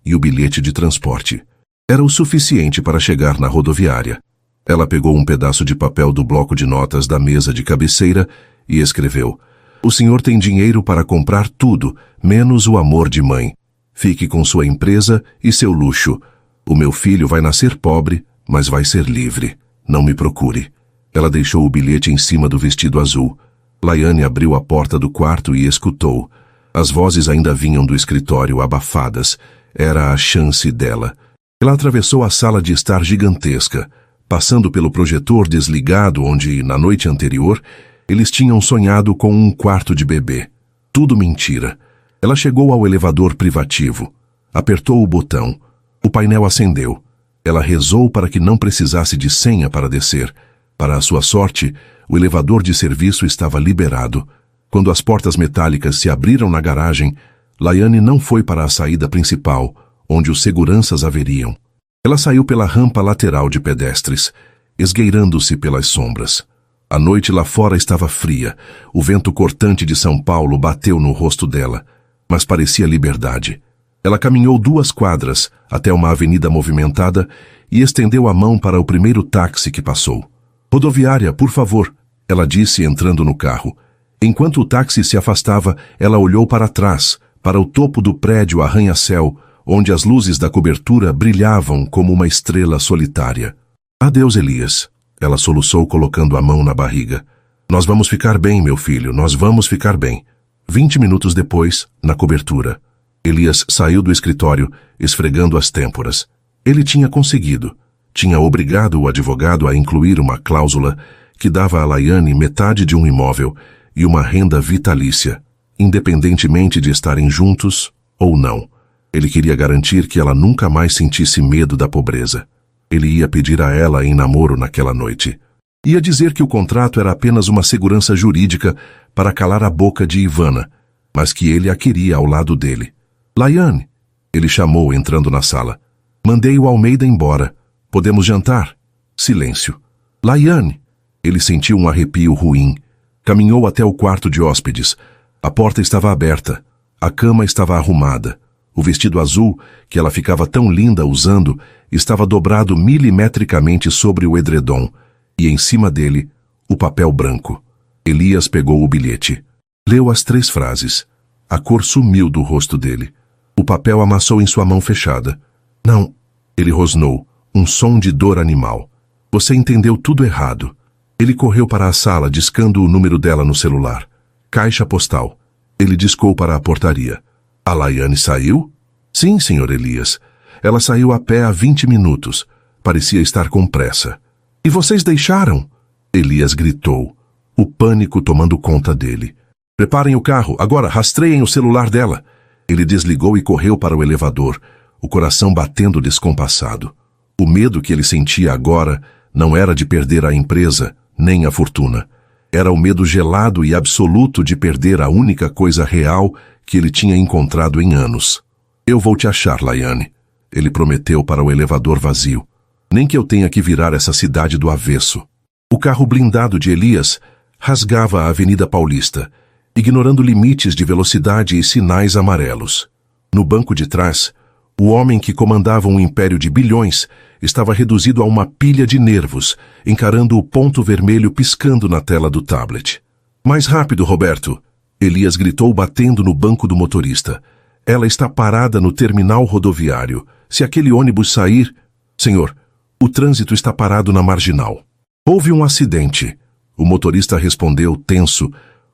e o bilhete de transporte. Era o suficiente para chegar na rodoviária. Ela pegou um pedaço de papel do bloco de notas da mesa de cabeceira e escreveu: o senhor tem dinheiro para comprar tudo, menos o amor de mãe. Fique com sua empresa e seu luxo. O meu filho vai nascer pobre, mas vai ser livre. Não me procure. Ela deixou o bilhete em cima do vestido azul. Laiane abriu a porta do quarto e escutou. As vozes ainda vinham do escritório, abafadas. Era a chance dela. Ela atravessou a sala de estar gigantesca, passando pelo projetor desligado onde, na noite anterior, eles tinham sonhado com um quarto de bebê. Tudo mentira. Ela chegou ao elevador privativo. Apertou o botão. O painel acendeu. Ela rezou para que não precisasse de senha para descer. Para a sua sorte, o elevador de serviço estava liberado. Quando as portas metálicas se abriram na garagem, Laiane não foi para a saída principal, onde os seguranças a veriam. Ela saiu pela rampa lateral de pedestres, esgueirando-se pelas sombras. A noite lá fora estava fria. O vento cortante de São Paulo bateu no rosto dela, mas parecia liberdade. Ela caminhou 2 quadras até uma avenida movimentada e estendeu a mão para o primeiro táxi que passou. Rodoviária, por favor, ela disse entrando no carro. Enquanto o táxi se afastava, ela olhou para trás, para o topo do prédio arranha-céu, onde as luzes da cobertura brilhavam como uma estrela solitária. Adeus, Elias. Ela soluçou colocando a mão na barriga. Nós vamos ficar bem, meu filho, nós vamos ficar bem. 20 minutos depois, na cobertura, Elias saiu do escritório, esfregando as têmporas. Ele tinha conseguido. Tinha obrigado o advogado a incluir uma cláusula que dava a Laiane metade de um imóvel e uma renda vitalícia, independentemente de estarem juntos ou não. Ele queria garantir que ela nunca mais sentisse medo da pobreza. Ele ia pedir a ela em namoro naquela noite. Ia dizer que o contrato era apenas uma segurança jurídica para calar a boca de Ivana, mas que ele a queria ao lado dele. Laiane, ele chamou entrando na sala. Mandei o Almeida embora. Podemos jantar? Silêncio. Laiane, ele sentiu um arrepio ruim. Caminhou até o quarto de hóspedes. A porta estava aberta. A cama estava arrumada. O vestido azul, que ela ficava tão linda usando, estava dobrado milimetricamente sobre o edredom, e em cima dele, o papel branco. Elias pegou o bilhete. Leu as 3 frases. A cor sumiu do rosto dele. O papel amassou em sua mão fechada. Não, ele rosnou, um som de dor animal. Você entendeu tudo errado. Ele correu para a sala, discando o número dela no celular. Caixa postal. Ele discou para a portaria. A Laiane saiu? Sim, senhor Elias. Ela saiu a pé há 20 minutos. Parecia estar com pressa. E vocês deixaram? Elias gritou, o pânico tomando conta dele. Preparem o carro, agora rastreiem o celular dela. Ele desligou e correu para o elevador, o coração batendo descompassado. O medo que ele sentia agora não era de perder a empresa, nem a fortuna. Era o medo gelado e absoluto de perder a única coisa real que ele tinha encontrado em anos. Eu vou te achar, Laiane, ele prometeu para o elevador vazio. Nem que eu tenha que virar essa cidade do avesso. O carro blindado de Elias rasgava a Avenida Paulista, ignorando limites de velocidade e sinais amarelos. No banco de trás, o homem que comandava um império de bilhões estava reduzido a uma pilha de nervos, encarando o ponto vermelho piscando na tela do tablet. Mais rápido, Roberto! Elias gritou batendo no banco do motorista. Ela está parada no terminal rodoviário. Se aquele ônibus sair... Senhor, o trânsito está parado na marginal. Houve um acidente. O motorista respondeu tenso,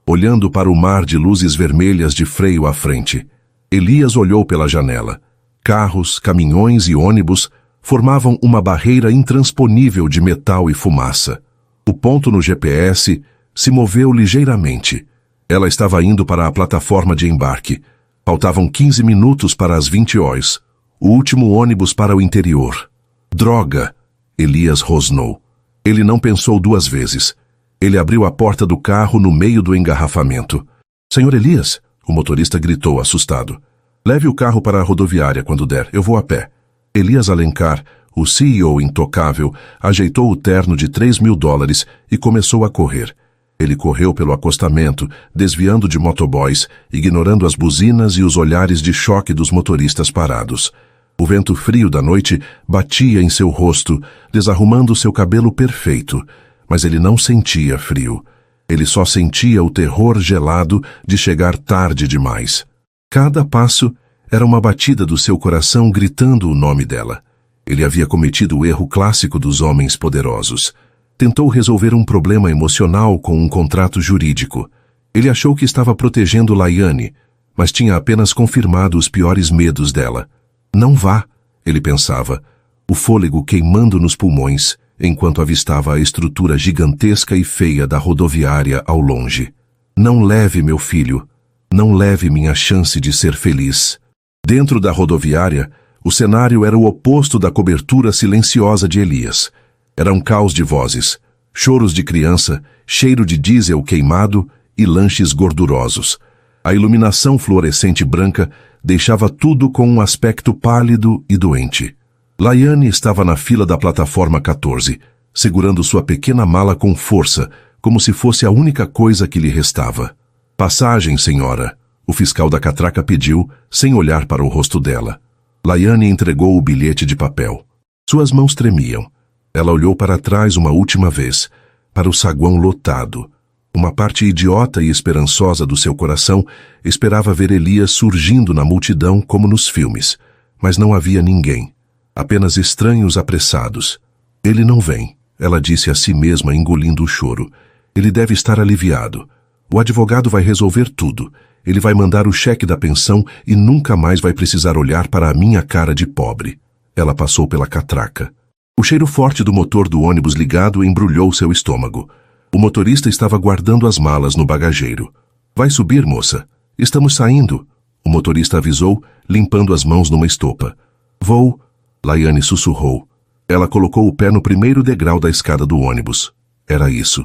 olhando para o mar de luzes vermelhas de freio à frente. Elias olhou pela janela. Carros, caminhões e ônibus formavam uma barreira intransponível de metal e fumaça. O ponto no GPS se moveu ligeiramente. Ela estava indo para a plataforma de embarque. Faltavam 15 minutos para as 20 horas. O último ônibus para o interior. Droga! Elias rosnou. Ele não pensou duas vezes. Ele abriu a porta do carro no meio do engarrafamento. Senhor Elias, o motorista gritou assustado. Leve o carro para a rodoviária quando der, eu vou a pé. Elias Alencar, o CEO intocável, ajeitou o terno de $3.000 e começou a correr. Ele correu pelo acostamento, desviando de motoboys, ignorando as buzinas e os olhares de choque dos motoristas parados. O vento frio da noite batia em seu rosto, desarrumando seu cabelo perfeito, mas ele não sentia frio. Ele só sentia o terror gelado de chegar tarde demais. Cada passo era uma batida do seu coração gritando o nome dela. Ele havia cometido o erro clássico dos homens poderosos. Tentou resolver um problema emocional com um contrato jurídico. Ele achou que estava protegendo Laiane, mas tinha apenas confirmado os piores medos dela. Não vá, ele pensava, o fôlego queimando nos pulmões, enquanto avistava a estrutura gigantesca e feia da rodoviária ao longe. Não leve meu filho, não leve minha chance de ser feliz. Dentro da rodoviária, o cenário era o oposto da cobertura silenciosa de Elias. Era um caos de vozes, choros de criança, cheiro de diesel queimado e lanches gordurosos. A iluminação fluorescente branca deixava tudo com um aspecto pálido e doente. Laiane estava na fila da plataforma 14, segurando sua pequena mala com força, como se fosse a única coisa que lhe restava. Passagem, senhora, o fiscal da catraca pediu, sem olhar para o rosto dela. Laiane entregou o bilhete de papel. Suas mãos tremiam. Ela olhou para trás uma última vez, para o saguão lotado. Uma parte idiota e esperançosa do seu coração esperava ver Elias surgindo na multidão como nos filmes, mas não havia ninguém. Apenas estranhos apressados. Ele não vem, ela disse a si mesma, engolindo o choro. Ele deve estar aliviado. O advogado vai resolver tudo. Ele vai mandar o cheque da pensão e nunca mais vai precisar olhar para a minha cara de pobre. Ela passou pela catraca. O cheiro forte do motor do ônibus ligado embrulhou seu estômago. O motorista estava guardando as malas no bagageiro. Vai subir, moça. Estamos saindo. O motorista avisou, limpando as mãos numa estopa. Vou... Laiane sussurrou. Ela colocou o pé no primeiro degrau da escada do ônibus. Era isso.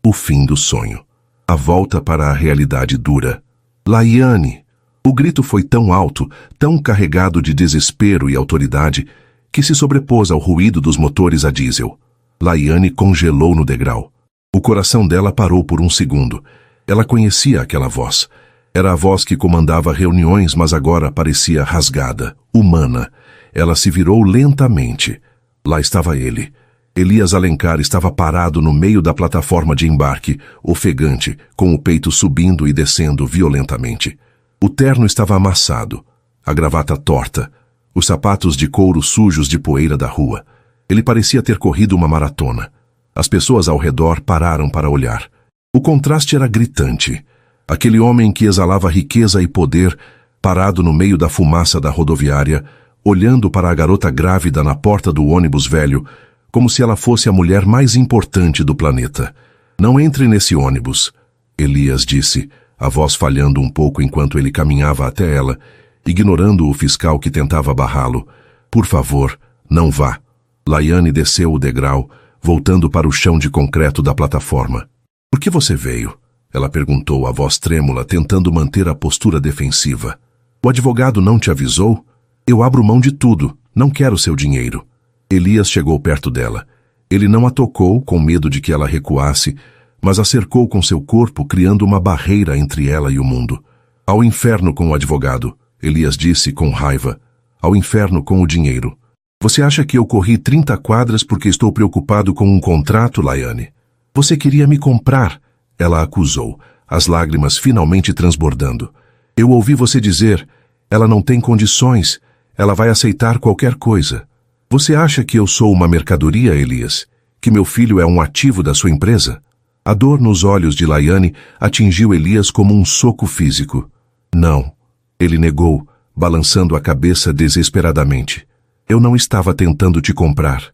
O fim do sonho. A volta para a realidade dura. Laiane! O grito foi tão alto, tão carregado de desespero e autoridade, que se sobrepôs ao ruído dos motores a diesel. Laiane congelou no degrau. O coração dela parou por um segundo. Ela conhecia aquela voz. Era a voz que comandava reuniões, mas agora parecia rasgada, humana. Ela se virou lentamente. Lá estava ele. Elias Alencar estava parado no meio da plataforma de embarque, ofegante, com o peito subindo e descendo violentamente. O terno estava amassado, a gravata torta, os sapatos de couro sujos de poeira da rua. Ele parecia ter corrido uma maratona. As pessoas ao redor pararam para olhar. O contraste era gritante. Aquele homem que exalava riqueza e poder, parado no meio da fumaça da rodoviária, olhando para a garota grávida na porta do ônibus velho, como se ela fosse a mulher mais importante do planeta. Não entre nesse ônibus, Elias disse, a voz falhando um pouco enquanto ele caminhava até ela, ignorando o fiscal que tentava barrá-lo. Por favor, não vá. Laiane desceu o degrau, voltando para o chão de concreto da plataforma. Por que você veio? Ela perguntou, a voz trêmula, tentando manter a postura defensiva. O advogado não te avisou? Eu abro mão de tudo. Não quero seu dinheiro. Elias chegou perto dela. Ele não a tocou, com medo de que ela recuasse, mas a cercou com seu corpo, criando uma barreira entre ela e o mundo. Ao inferno com o advogado, Elias disse com raiva. Ao inferno com o dinheiro. Você acha que eu corri 30 quadras porque estou preocupado com um contrato, Laiane? Você queria me comprar, ela acusou, as lágrimas finalmente transbordando. Eu ouvi você dizer, ela não tem condições, ela vai aceitar qualquer coisa. Você acha que eu sou uma mercadoria, Elias? Que meu filho é um ativo da sua empresa? A dor nos olhos de Laiane atingiu Elias como um soco físico. Não, ele negou, balançando a cabeça desesperadamente. Eu não estava tentando te comprar.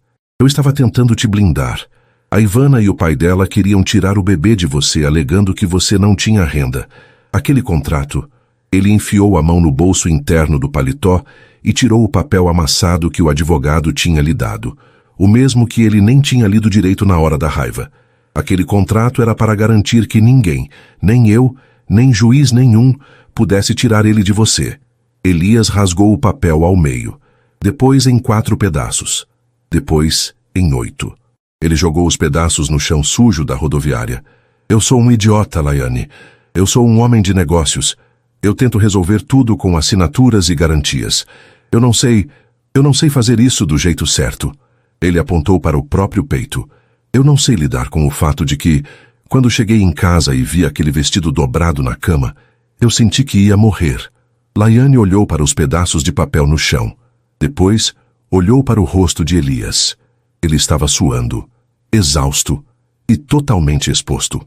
Eu estava tentando te blindar. A Ivana e o pai dela queriam tirar o bebê de você, alegando que você não tinha renda. Aquele contrato... Ele enfiou a mão no bolso interno do paletó e tirou o papel amassado que o advogado tinha lhe dado. O mesmo que ele nem tinha lido direito na hora da raiva. Aquele contrato era para garantir que ninguém, nem eu, nem juiz nenhum, pudesse tirar ele de você. Elias rasgou o papel ao meio. Depois em 4 pedaços. Depois em 8. Ele jogou os pedaços no chão sujo da rodoviária. Eu sou um idiota, Laiane. Eu sou um homem de negócios. Eu tento resolver tudo com assinaturas e garantias. Eu não sei fazer isso do jeito certo. Ele apontou para o próprio peito. Eu não sei lidar com o fato de que, quando cheguei em casa e vi aquele vestido dobrado na cama, eu senti que ia morrer. Laiane olhou para os pedaços de papel no chão. Depois, olhou para o rosto de Elias. Ele estava suando, exausto e totalmente exposto.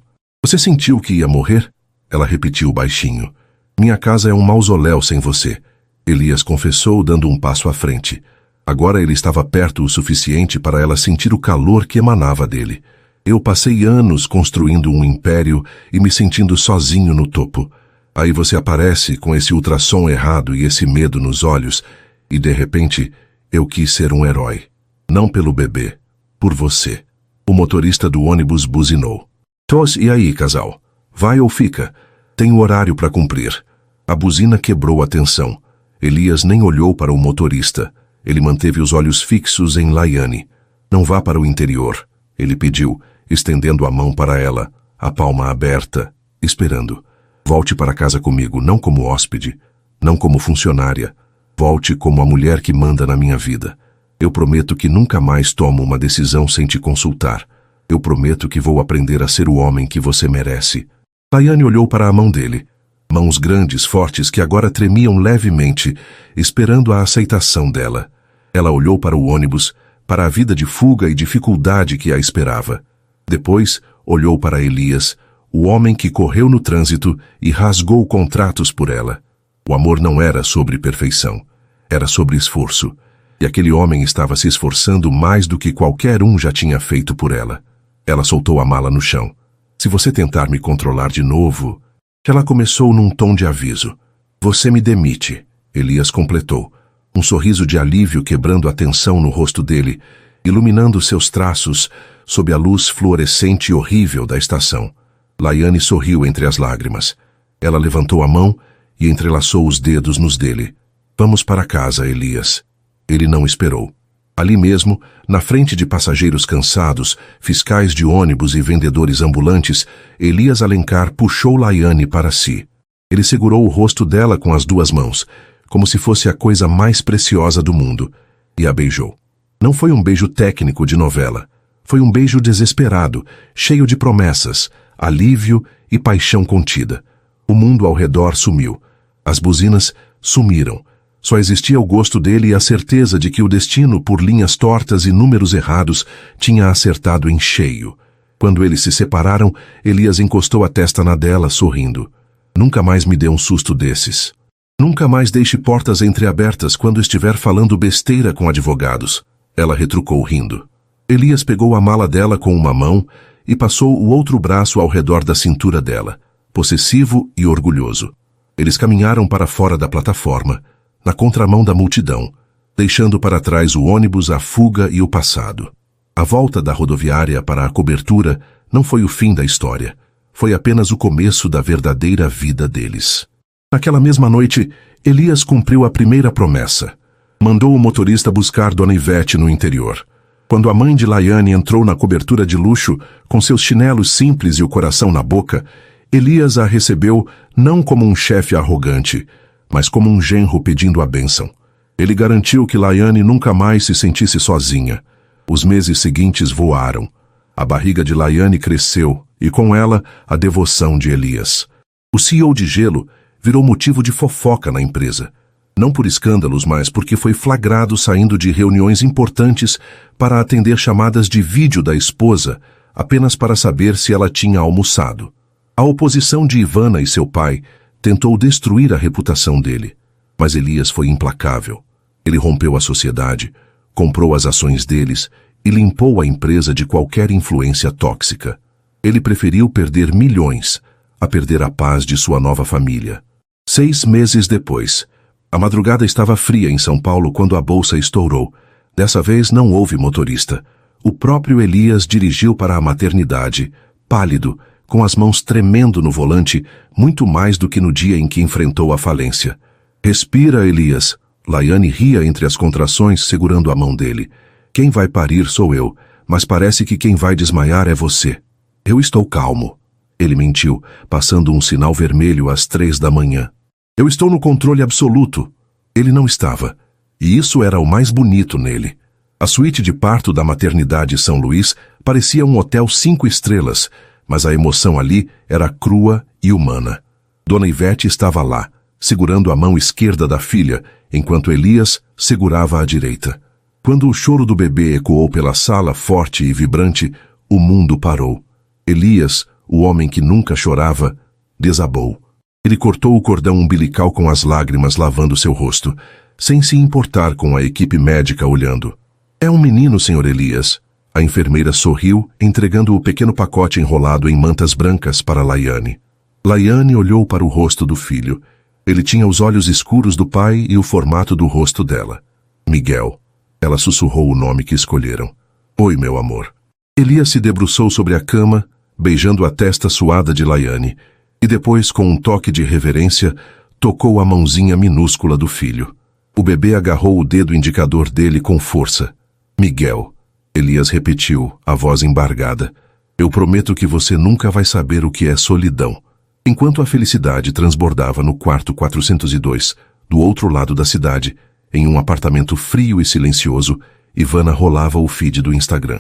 Você sentiu que ia morrer? Ela repetiu baixinho. Minha casa é um mausoléu sem você, Elias confessou, dando um passo à frente. Agora ele estava perto o suficiente para ela sentir o calor que emanava dele. Eu passei anos construindo um império e me sentindo sozinho no topo. Aí você aparece com esse ultrassom errado e esse medo nos olhos, e de repente eu quis ser um herói. Não pelo bebê, por você. O motorista do ônibus buzinou. Tos, e aí, casal? Vai ou fica? Tenho horário para cumprir. A buzina quebrou a tensão. Elias nem olhou para o motorista. Ele manteve os olhos fixos em Laiane. Não vá para o interior, ele pediu, estendendo a mão para ela, a palma aberta, esperando. Volte para casa comigo, não como hóspede, não como funcionária. Volte como a mulher que manda na minha vida. Eu prometo que nunca mais tomo uma decisão sem te consultar. Eu prometo que vou aprender a ser o homem que você merece. Laiane olhou para a mão dele. Mãos grandes, fortes, que agora tremiam levemente, esperando a aceitação dela. Ela olhou para o ônibus, para a vida de fuga e dificuldade que a esperava. Depois, olhou para Elias, o homem que correu no trânsito e rasgou contratos por ela. O amor não era sobre perfeição, era sobre esforço. E aquele homem estava se esforçando mais do que qualquer um já tinha feito por ela. Ela soltou a mala no chão. Se você tentar me controlar de novo... Ela começou num tom de aviso. Você me demite, Elias completou, um sorriso de alívio quebrando a tensão no rosto dele, iluminando seus traços sob a luz fluorescente e horrível da estação. Laiane sorriu entre as lágrimas. Ela levantou a mão e entrelaçou os dedos nos dele. Vamos para casa, Elias. Ele não esperou. Ali mesmo, na frente de passageiros cansados, fiscais de ônibus e vendedores ambulantes, Elias Alencar puxou Laiane para si. Ele segurou o rosto dela com as 2 mãos, como se fosse a coisa mais preciosa do mundo, e a beijou. Não foi um beijo técnico de novela. Foi um beijo desesperado, cheio de promessas, alívio e paixão contida. O mundo ao redor sumiu. As buzinas sumiram. Só existia o gosto dele e a certeza de que o destino, por linhas tortas e números errados, tinha acertado em cheio. Quando eles se separaram, Elias encostou a testa na dela, sorrindo. Nunca mais me dê um susto desses. Nunca mais deixe portas entreabertas quando estiver falando besteira com advogados. Ela retrucou rindo. Elias pegou a mala dela com uma mão e passou o outro braço ao redor da cintura dela. possessivo e orgulhoso. Eles caminharam para fora da plataforma, na contramão da multidão, deixando para trás o ônibus, a fuga e o passado. A volta da rodoviária para a cobertura não foi o fim da história. Foi apenas o começo da verdadeira vida deles. Naquela mesma noite, Elias cumpriu a primeira promessa. Mandou o motorista buscar Dona Ivete no interior. Quando a mãe de Laiane entrou na cobertura de luxo, com seus chinelos simples e o coração na boca, Elias a recebeu não como um chefe arrogante, mas como um genro pedindo a bênção. Ele garantiu que Laiane nunca mais se sentisse sozinha. Os meses seguintes voaram. A barriga de Laiane cresceu e, com ela, a devoção de Elias. O CEO de Gelo virou motivo de fofoca na empresa. Não por escândalos, mas porque foi flagrado saindo de reuniões importantes para atender chamadas de vídeo da esposa, apenas para saber se ela tinha almoçado. A oposição de Ivana e seu pai tentou destruir a reputação dele, mas Elias foi implacável. Ele rompeu a sociedade, comprou as ações deles e limpou a empresa de qualquer influência tóxica. Ele preferiu perder milhões a perder a paz de sua nova família. 6 meses depois, a madrugada estava fria em São Paulo quando a bolsa estourou. Dessa vez não houve motorista. O próprio Elias dirigiu para a maternidade, pálido, com as mãos tremendo no volante, muito mais do que no dia em que enfrentou a falência. Respira, Elias. Laiane ria entre as contrações, segurando a mão dele. Quem vai parir sou eu, mas parece que quem vai desmaiar é você. Eu estou calmo. Ele mentiu, passando um sinal vermelho às 3 da manhã. Eu estou no controle absoluto. Ele não estava. E isso era o mais bonito nele. A suíte de parto da maternidade São Luís parecia um hotel 5 estrelas, mas a emoção ali era crua e humana. Dona Ivete estava lá, segurando a mão esquerda da filha, enquanto Elias segurava a direita. Quando o choro do bebê ecoou pela sala, forte e vibrante, o mundo parou. Elias, o homem que nunca chorava, desabou. Ele cortou o cordão umbilical com as lágrimas lavando seu rosto, sem se importar com a equipe médica olhando. É um menino, Sr. Elias. A enfermeira sorriu, entregando o pequeno pacote enrolado em mantas brancas para Laiane. Laiane olhou para o rosto do filho. Ele tinha os olhos escuros do pai e o formato do rosto dela. Miguel. Ela sussurrou o nome que escolheram. Oi, meu amor. Elias se debruçou sobre a cama, beijando a testa suada de Laiane, e depois, com um toque de reverência, tocou a mãozinha minúscula do filho. O bebê agarrou o dedo indicador dele com força. Miguel. Elias repetiu, a voz embargada. Eu prometo que você nunca vai saber o que é solidão. Enquanto a felicidade transbordava no quarto 402, do outro lado da cidade, em um apartamento frio e silencioso, Ivana rolava o feed do Instagram.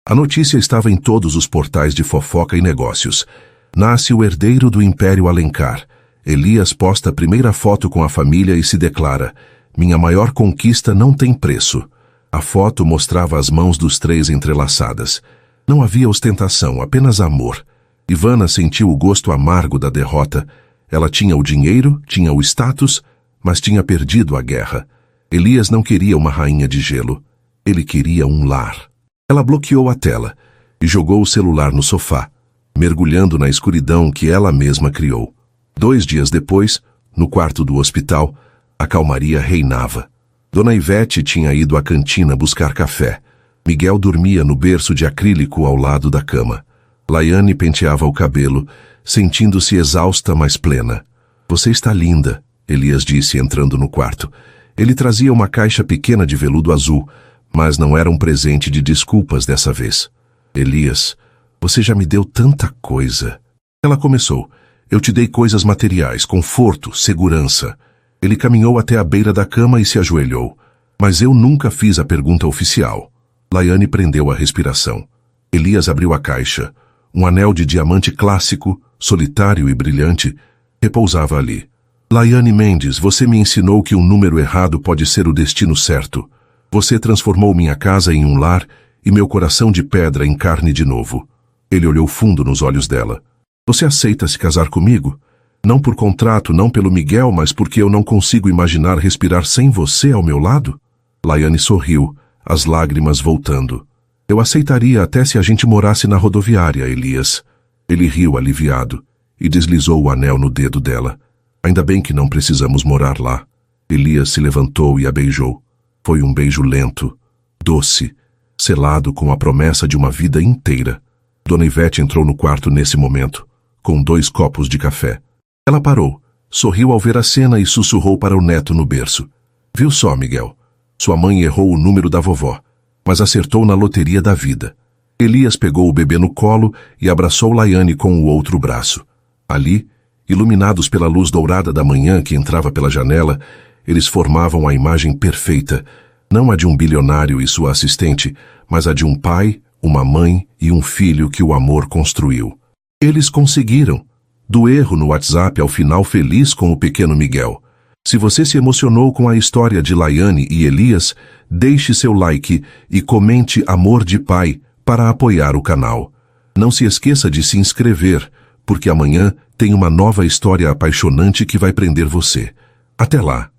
A notícia estava em todos os portais de fofoca e negócios. Nasce o herdeiro do Império Alencar. Elias posta a primeira foto com a família e se declara: minha maior conquista não tem preço. A foto mostrava as mãos dos 3 entrelaçadas. Não havia ostentação, apenas amor. Ivana sentiu o gosto amargo da derrota. Ela tinha o dinheiro, tinha o status, mas tinha perdido a guerra. Elias não queria uma rainha de gelo. Ele queria um lar. Ela bloqueou a tela e jogou o celular no sofá, mergulhando na escuridão que ela mesma criou. 2 dias depois, no quarto do hospital, a calmaria reinava. Dona Ivete tinha ido à cantina buscar café. Miguel dormia no berço de acrílico ao lado da cama. Laiane penteava o cabelo, sentindo-se exausta, mas plena. Você está linda, Elias disse entrando no quarto. Ele trazia uma caixa pequena de veludo azul, mas não era um presente de desculpas dessa vez. Elias, você já me deu tanta coisa. Ela começou. Eu te dei coisas materiais, conforto, segurança. Ele caminhou até a beira da cama e se ajoelhou. Mas eu nunca fiz a pergunta oficial. Laiane prendeu a respiração. Elias abriu a caixa. Um anel de diamante clássico, solitário e brilhante, repousava ali. Laiane Mendes, você me ensinou que um número errado pode ser o destino certo. Você transformou minha casa em um lar e meu coração de pedra em carne de novo. Ele olhou fundo nos olhos dela. Você aceita se casar comigo? Não por contrato, não pelo Miguel, mas porque eu não consigo imaginar respirar sem você ao meu lado? Laiane sorriu, as lágrimas voltando. Eu aceitaria até se a gente morasse na rodoviária, Elias. Ele riu aliviado. e deslizou o anel no dedo dela. Ainda bem que não precisamos morar lá. Elias se levantou e a beijou. Foi um beijo lento, doce, selado com a promessa de uma vida inteira. Dona Ivete entrou no quarto nesse momento, com 2 copos de café. Ela parou, sorriu ao ver a cena e sussurrou para o neto no berço. Viu só, Miguel? Sua mãe errou o número da vovó, mas acertou na loteria da vida. Elias pegou o bebê no colo e abraçou Laiane com o outro braço. Ali, iluminados pela luz dourada da manhã que entrava pela janela, eles formavam a imagem perfeita, não a de um bilionário e sua assistente, mas a de um pai, uma mãe e um filho que o amor construiu. Eles conseguiram. Do erro no WhatsApp ao final feliz com o pequeno Miguel. Se você se emocionou com a história de Laiane e Elias, deixe seu like e comente Amor de Pai para apoiar o canal. Não se esqueça de se inscrever, porque amanhã tem uma nova história apaixonante que vai prender você. Até lá!